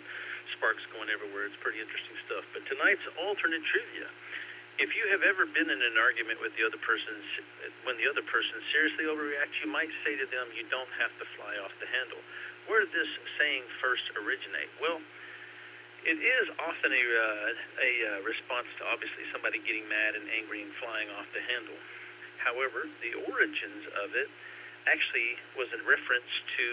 sparks going everywhere. It's pretty interesting stuff. But tonight's alternate trivia. If you have ever been in an argument with the other person, when the other person seriously overreacts, you might say to them, you don't have to fly off the handle. Where did this saying first originate? Well, it is often a response to obviously somebody getting mad and angry and flying off the handle. However, the origins of it actually was in reference to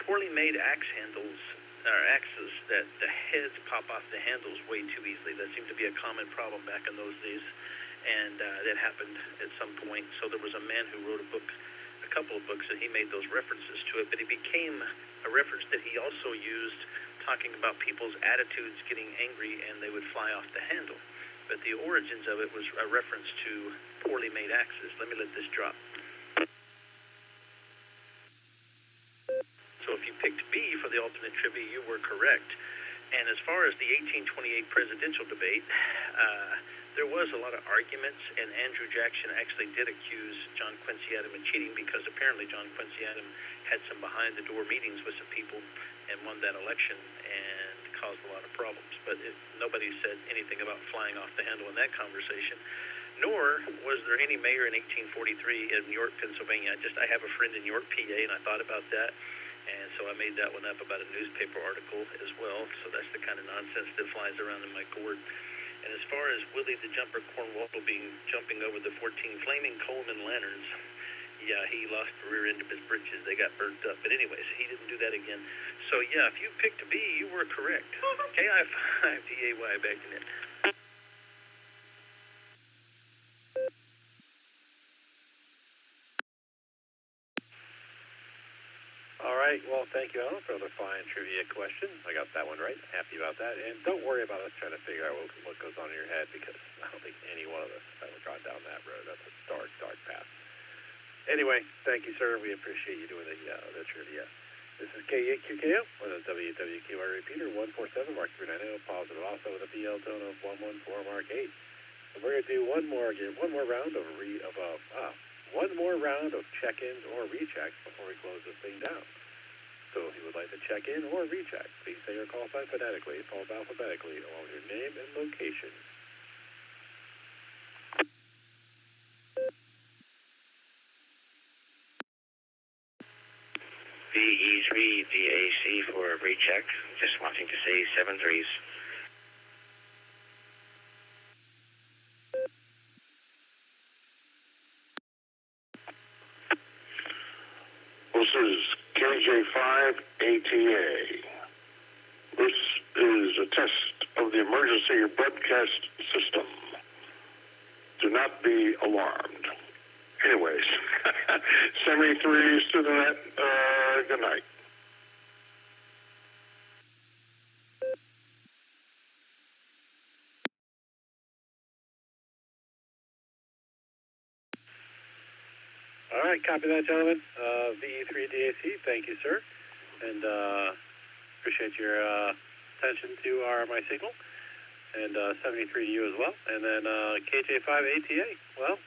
poorly made axe handles, or axes, that the heads pop off the handles way too easily. That seemed to be a common problem back in those days, and that happened at some point. So there was a man who wrote a couple of books, and he made those references to it, but it became a reference that he also used talking about people's attitudes getting angry and they would fly off the handle. But the origins of it was a reference to poorly made axes. Let me let this drop. So if you picked B for the alternate trivia, you were correct. And as far as the 1828 presidential debate, there was a lot of arguments, and Andrew Jackson actually did accuse John Quincy Adams of cheating because apparently John Quincy Adams had some behind-the-door meetings with some people and won that election and caused a lot of problems. But nobody said anything about flying off the handle in that conversation, nor was there any mayor in 1843 in York, Pennsylvania. I have a friend in York, PA, and I thought about that. And so I made that one up about a newspaper article as well. So that's the kind of nonsense that flies around in my gourd. And as far as Willie the Jumper Cornwallis jumping over the 14 flaming Coleman lanterns, yeah, he lost the rear end of his britches. They got burnt up. But anyways, he didn't do that again. So yeah, if you picked B, you were correct. KI5DAY, back to net. All right. Well, thank you, Alan, for another fine trivia question. I got that one right. Happy about that. And don't worry about us trying to figure out what goes on in your head, because I don't think any one of us has ever gone down that road. That's a dark, dark path. Anyway, thank you, sir. We appreciate you doing the trivia. This is K8QKO with a WWQR repeater 147 Mark 390 positive, also with a PL tone of 114 Mark 8. And we're going to do one more round of check-ins or rechecks before we close this thing down. So if you would like to check in or recheck, please say your call sign phonetically, followed alphabetically, along with your name and location. DAC for a recheck. Just wanting to say 7 threes. This is KJ5ATA. This is a test of the emergency broadcast system. Do not be alarmed. Anyways, 73s to the net. Good night. All right, copy that, gentlemen. VE3DAC, thank you, sir. And appreciate your attention to my signal. And 73 to you as well. And then KJ5ATA, well,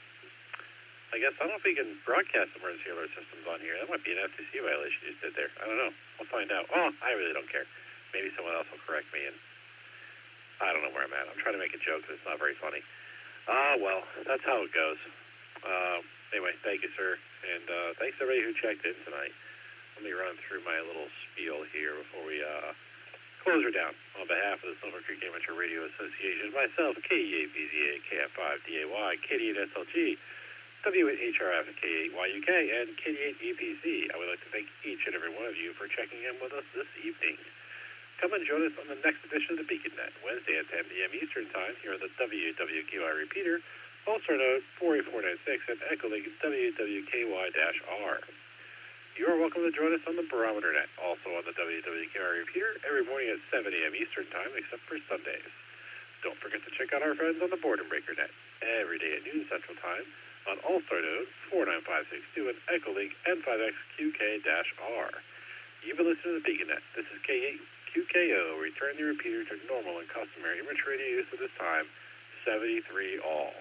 I guess, I don't know if we can broadcast emergency alert systems on here. That might be an FCC violation you just did there. I don't know. I'll find out. Oh, I really don't care. Maybe someone else will correct me, and I don't know where I'm at. I'm trying to make a joke because it's not very funny. Well, that's how it goes. Anyway, thank you, sir. And thanks to everybody who checked in tonight. Let me run through my little spiel here before we close her down. On behalf of the Silvercreek Amateur Radio Association, myself, KEAVZA, KF5DAY, KD8SLG, WHRF, K8YUK, and KD8EPC. I would like to thank each and every one of you for checking in with us this evening. Come and join us on the next edition of the Beacon Net, Wednesday at 10 p.m. Eastern Time, here on the WWQI repeater, Allstar Node 48496, and Echolink WWKY-R. You are welcome to join us on the Barometer Net, also on the WWQI repeater, every morning at 7 a.m. Eastern Time, except for Sundays. Don't forget to check out our friends on the Boredom Breaker Net, every day at noon Central Time, on Allstar Node 49562 and Echolink N5XQK-R. You've been listening to the Beacon Net. This is K8QKO. Return the repeater to normal and customary image radio use at this time, 73 all.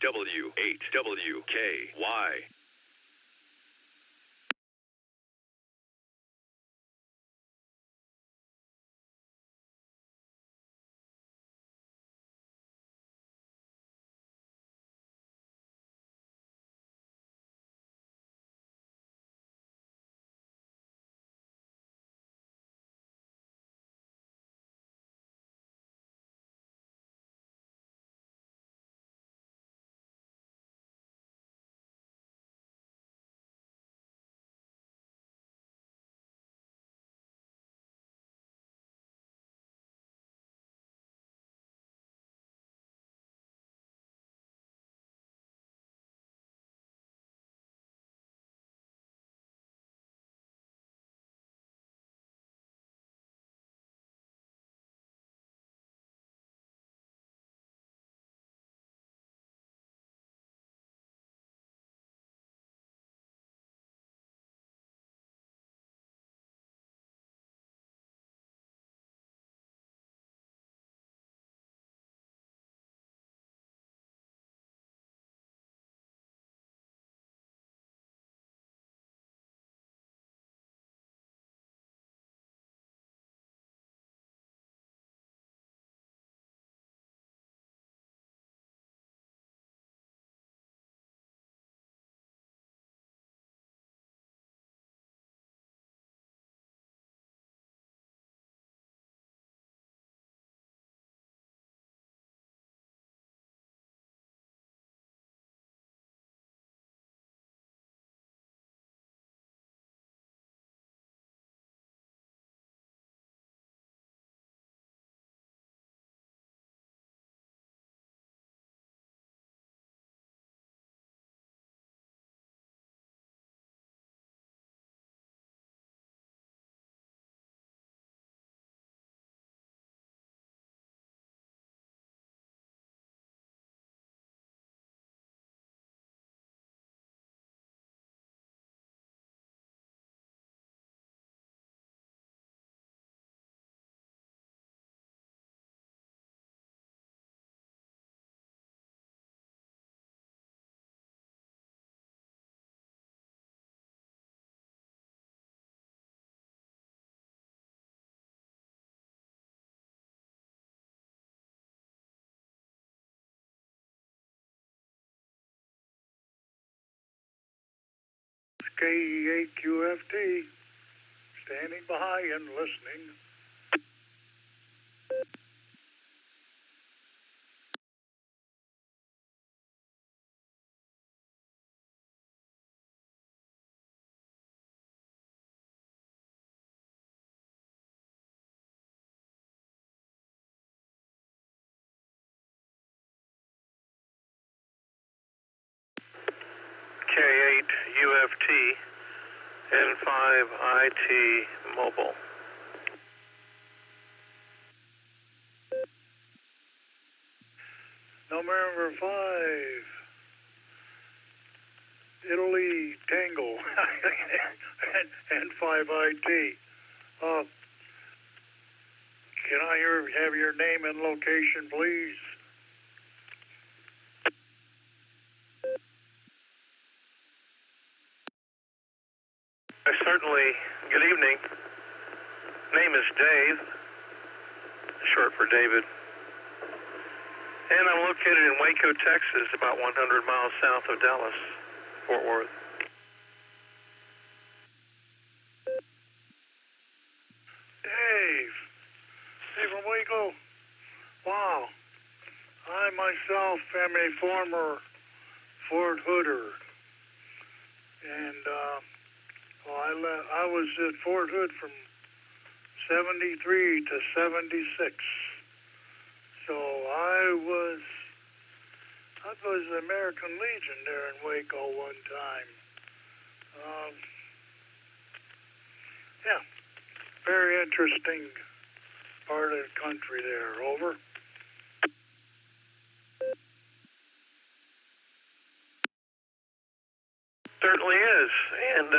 W8WKY. KE8QFT, standing by and listening. K8UFT, N5IT Mobile. Number 5, Italy Tango, and 5IT. Can I have your name and location, please? Certainly. Good evening. Name is Dave, short for David. And I'm located in Waco, Texas, about 100 miles south of Dallas, Fort Worth. Dave from Waco. Wow. I myself am a former Fort Hooder. And I was at Fort Hood from 73 to 76. So I was the American Legion there in Waco one time. Yeah, very interesting part of the country there. Over. Certainly is. And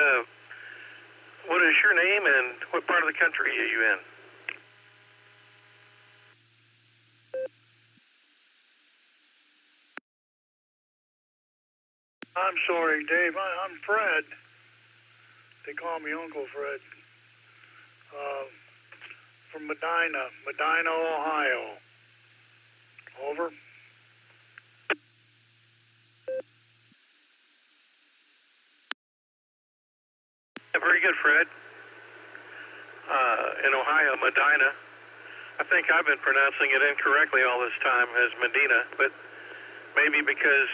what is your name and what part of the country are you in? I'm sorry, Dave. I'm Fred. They call me Uncle Fred. From Medina, Ohio. Over. Very good, Fred. In Ohio, Medina. I think I've been pronouncing it incorrectly all this time as Medina, but maybe because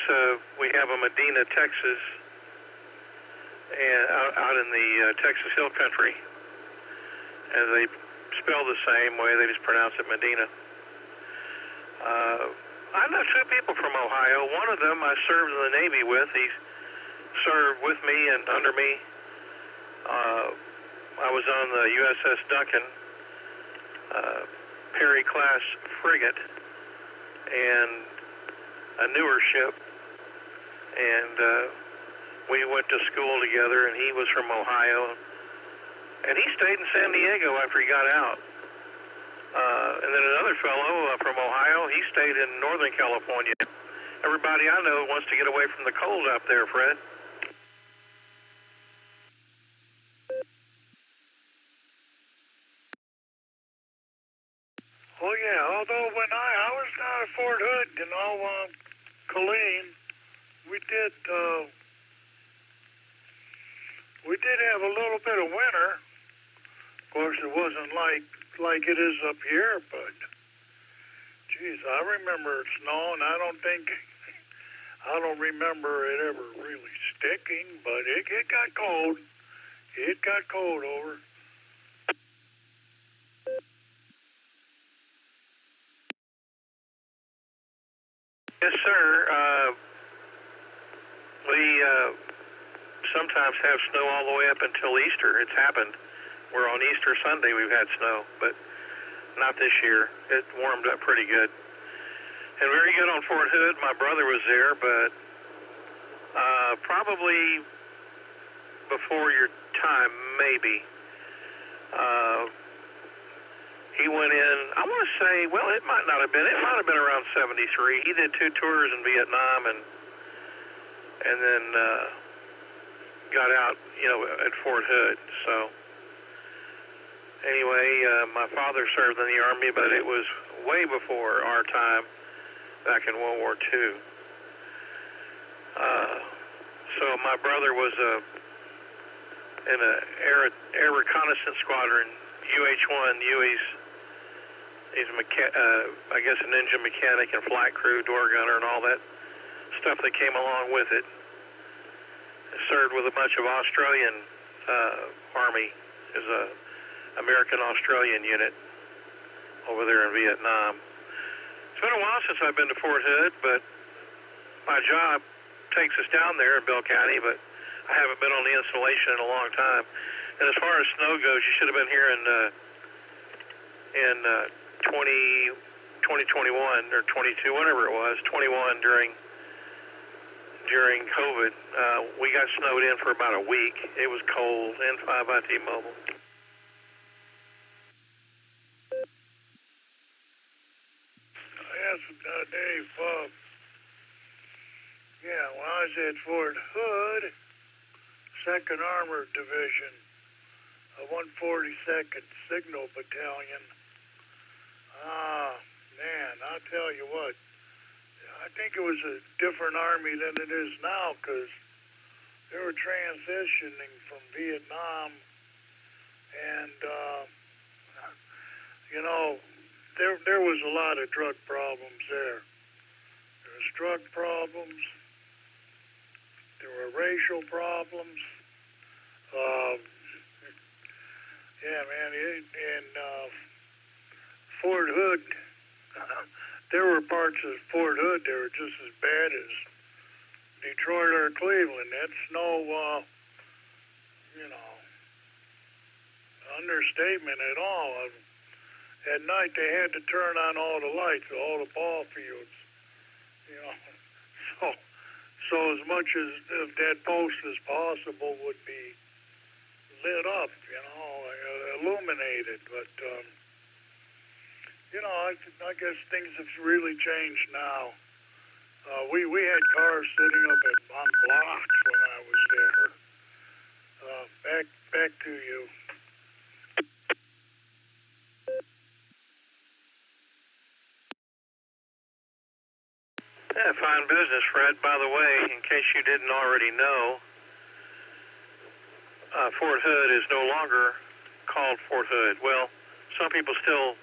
we have a Medina, Texas, and out in the Texas Hill Country, and they spell the same way. They just pronounce it Medina. I know two people from Ohio. One of them I served in the Navy with. He served with me and under me. I was on the USS Duncan, Perry class frigate, and a newer ship, and we went to school together, and he was from Ohio, and he stayed in San Diego after he got out. And then another fellow from Ohio, he stayed in Northern California. Everybody I know wants to get away from the cold up there, Fred. Oh, yeah, although when I was down at Fort Hood, Colleen, we did have a little bit of winter. Of course, it wasn't like it is up here, but, geez, I remember it snowing. I don't remember it ever really sticking, but it got cold. It got cold over. Yes, sir. We sometimes have snow all the way up until Easter. It's happened. We're on Easter Sunday we've had snow, but not this year. It warmed up pretty good. And very good on Fort Hood. My brother was there, but probably before your time, maybe. He went in, I want to say, well, it might not have been. It might have been around 73. He did 2 tours in Vietnam and then got out, at Fort Hood. So anyway, my father served in the Army, but it was way before our time back in World War II. So my brother was in an air reconnaissance squadron, UH-1. He's I guess an engine mechanic and flight crew, door gunner, and all that stuff that came along with it. Served with a bunch of Australian Army as a American-Australian unit over there in Vietnam. It's been a while since I've been to Fort Hood, but my job takes us down there in Bell County, but I haven't been on the installation in a long time. And as far as snow goes, you should have been here in 2021 or 22, whatever it was, 21 during COVID. We got snowed in for about a week. It was cold. N5 by T-Mobile. Yes, Dave. Yeah, when I was at Fort Hood, 2nd Armored Division, 142nd Signal Battalion. Man, I'll tell you what. I think it was a different Army than it is now, because they were transitioning from Vietnam, and, there was a lot of drug problems there. There was drug problems. There were racial problems. Yeah, man, in Fort Hood, there were parts of Fort Hood that were just as bad as Detroit or Cleveland. That snow, understatement at all. At night, they had to turn on all the lights, all the ball fields. So as much as that post as possible would be lit up, illuminated. But, I guess things have really changed now. We had cars sitting up on blocks when I was there. Back to you. Yeah, fine business, Fred. By the way, in case you didn't already know, Fort Hood is no longer called Fort Hood. Well, some people still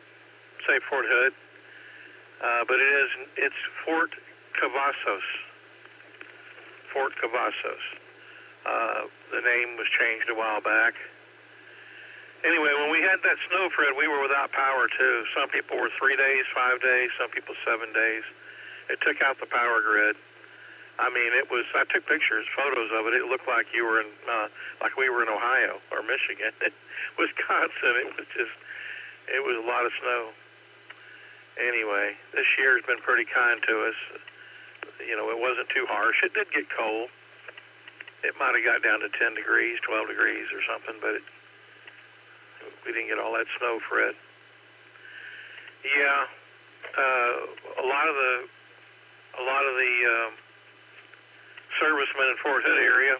say Fort Hood, but it's Fort Cavazos. Fort Cavazos. The name was changed a while back. Anyway, when we had that snow, Fred, we were without power too. Some people were 3 days, 5 days, some people 7 days. It took out the power grid. I mean, I took pictures, photos of it. It looked like we were in Ohio or Michigan, Wisconsin. It was a lot of snow. Anyway, this year's been pretty kind to us. You know, it wasn't too harsh. It did get cold. It might have got down to 10 degrees, 12 degrees or something, but we didn't get all that snow, Fred. Yeah, a lot of the servicemen in Fort Hood area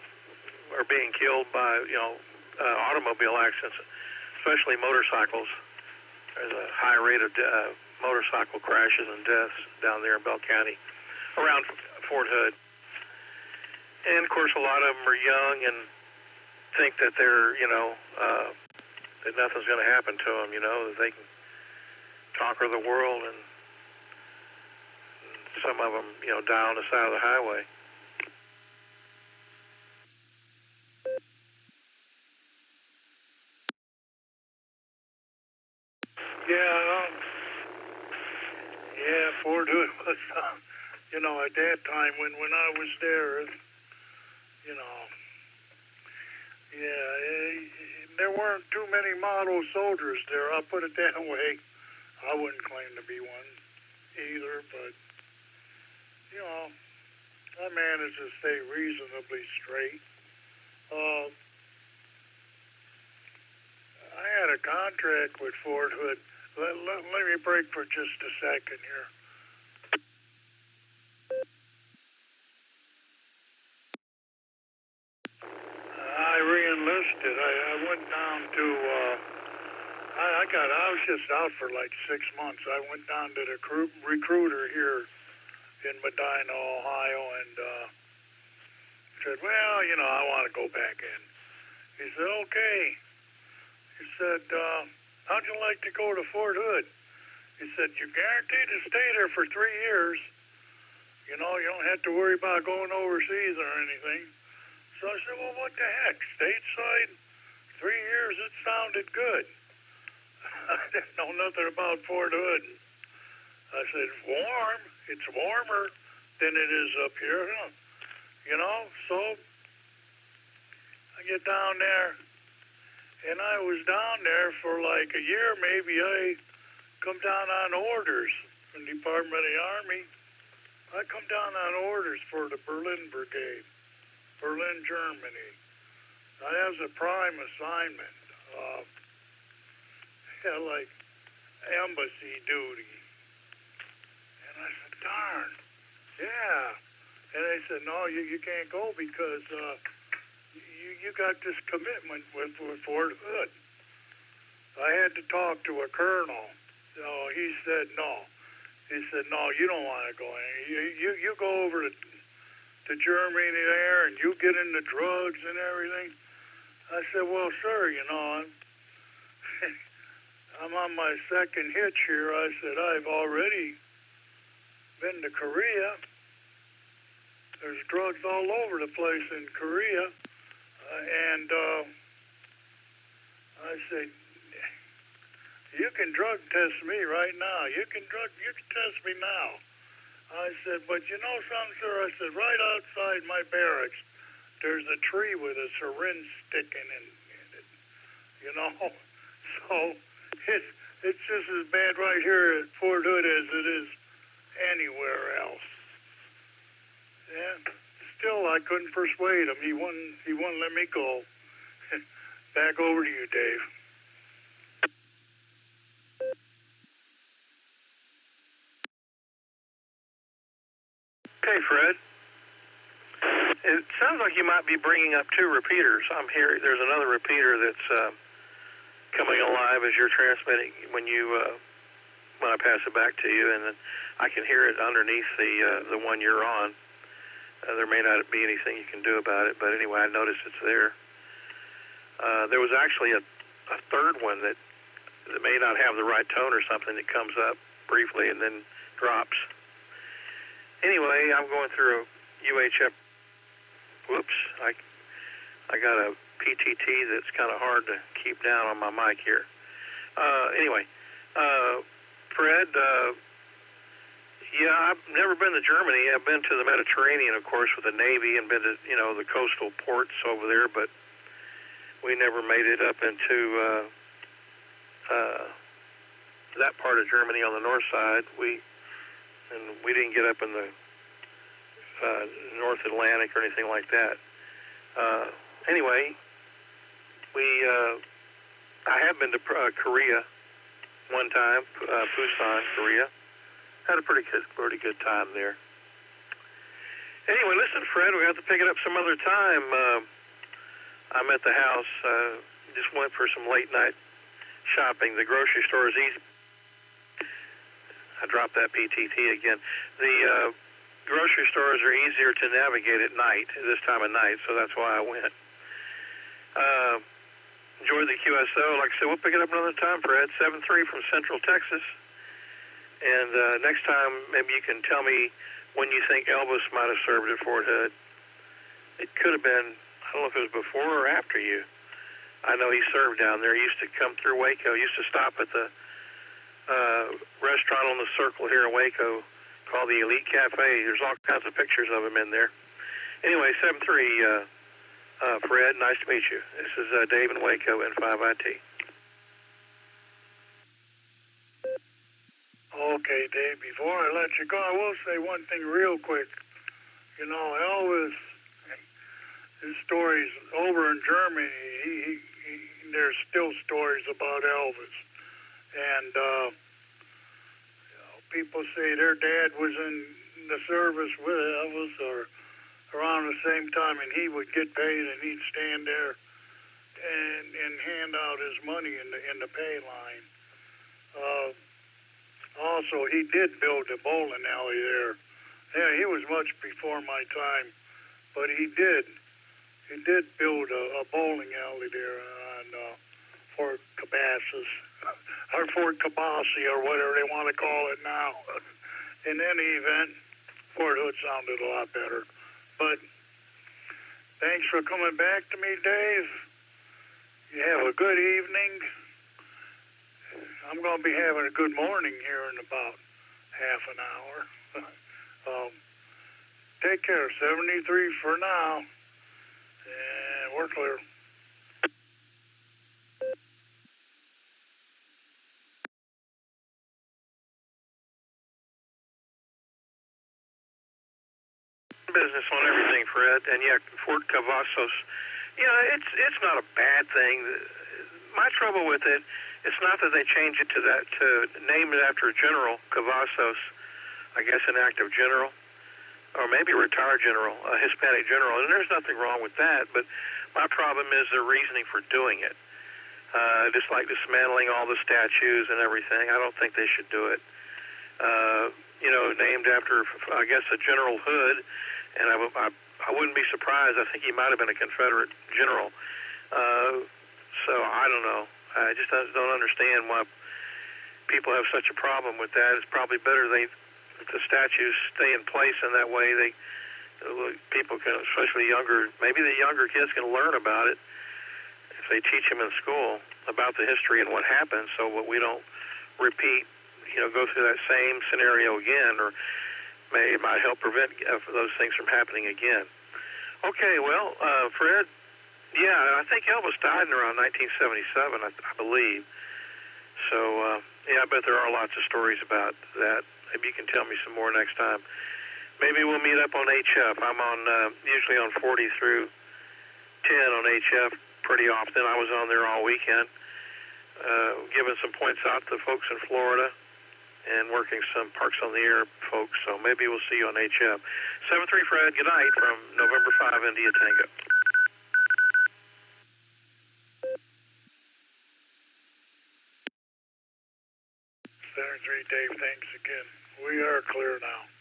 are being killed by automobile accidents, especially motorcycles. There's a high rate of motorcycle crashes and deaths down there in Bell County, around Fort Hood. And of course, a lot of them are young and think that they're, that nothing's going to happen to them. That they can conquer the world, and some of them, die on the side of the highway. Yeah, Fort Hood was, at that time when I was there, there weren't too many model soldiers there. I'll put it that way. I wouldn't claim to be one either, but, I managed to stay reasonably straight. I had a contract with Fort Hood. Let me break for just a second here. I re-enlisted. I went down to, I was just out for like 6 months. I went down to the recruiter here in Medina, Ohio, and said, well, I want to go back in. He said, okay. He said, how'd you like to go to Fort Hood? He said, you're guaranteed to stay there for 3 years. You don't have to worry about going overseas or anything. So I said, well, what the heck? Stateside? 3 years? It sounded good. I didn't know nothing about Fort Hood. I said, it's warm. It's warmer than it is up here. So I get down there, and I was down there for like a year, maybe. I come down on orders from the Department of the Army. I come down on orders for the Berlin Brigade, Berlin, Germany. That was a prime assignment. Like embassy duty. And I said, darn, yeah. And they said, no, you can't go because you got this commitment with Fort Hood. I had to talk to a colonel. So he said, no. He said, no, you don't want to go in. You go over to Germany there and you get into drugs and everything. I said, well, sir, I'm on my second hitch here. I said, I've already been to Korea. There's drugs all over the place in Korea. And I said, you can drug test me right now. You can test me now. I said, but you know something, sir? I said, right outside my barracks, there's a tree with a syringe sticking in it. So it's just as bad right here at Fort Hood as it is anywhere else. And still, I couldn't persuade him. He wouldn't let me go. Back over to you, Dave. Okay, Fred. It sounds like you might be bringing up two repeaters. I'm here. There's another repeater that's coming alive as you're transmitting when I pass it back to you, and then I can hear it underneath the one you're on. There may not be anything you can do about it, but anyway, I noticed it's there. There was actually a third one that may not have the right tone or something that comes up briefly and then drops. Anyway, I'm going through a UHF. Whoops, I got a PTT that's kind of hard to keep down on my mic here. Anyway, Fred, yeah, I've never been to Germany. I've been to the Mediterranean, of course, with the Navy, and been to, the coastal ports over there, but we never made it up into that part of Germany on the north side. We didn't get up in the North Atlantic or anything like that. Anyway, I have been to Korea one time, Busan, Korea. Had a pretty good time there. Anyway, listen, Fred, we have to pick it up some other time. I'm at the house. Just went for some late night shopping. The grocery store is easy. I dropped that PTT again. The grocery stores are easier to navigate at night, this time of night, so that's why I went. Enjoyed the QSO. Like I said, we'll pick it up another time, Fred. 7-3 from Central Texas. And next time, maybe you can tell me when you think Elvis might have served at Fort Hood. It could have been, I don't know if it was before or after you. I know he served down there. He used to come through Waco. He used to stop at the restaurant on the Circle here in Waco called the Elite Cafe. There's all kinds of pictures of him in there. Anyway, 7-3, Fred, nice to meet you. This is Dave in Waco, N5IT. Okay, Dave, before I let you go, I will say one thing real quick. Elvis, his stories over in Germany, there's still stories about Elvis. And people say their dad was in the service with Elvis or around the same time, and he would get paid, and he'd stand there and hand out his money in the pay line. Also, he did build a bowling alley there. Yeah, he was much before my time, but he did build a bowling alley there on Fort Cabasas, or Fort Kabasi, or whatever they want to call it now. In any event, Fort Hood sounded a lot better. But thanks for coming back to me, Dave. You have a good evening. I'm going to be having a good morning here in about half an hour. Take care. 73 for now. And we're clear. Business on everything, Fred. And yeah, Fort Cavazos. Yeah, it's not a bad thing. My trouble with it, it's not that they change it to name it after a general, Cavazos, I guess an active general, or maybe a retired general, a Hispanic general, and there's nothing wrong with that, but my problem is their reasoning for doing it. Just like dismantling all the statues and everything, I don't think they should do it. Named after, I guess, a General Hood, and I wouldn't be surprised. I think he might have been a Confederate general. So I don't know. I just don't understand why people have such a problem with that. It's probably better the statues stay in place, and that way people can, especially maybe the younger kids can learn about it if they teach them in school about the history and what happened, so we don't repeat, go through that same scenario again, or it might help prevent those things from happening again. Okay, well, Fred, yeah, I think Elvis died in around 1977, I believe. So, I bet there are lots of stories about that. Maybe you can tell me some more next time. Maybe we'll meet up on HF. I'm on usually on 40 through 10 on HF pretty often. I was on there all weekend, giving some points out to folks in Florida. and working some Parks on the Air folks. So maybe we'll see you on HF. 73 Fred, good night from November 5 India Tango. 73 Dave, thanks again. We are clear now.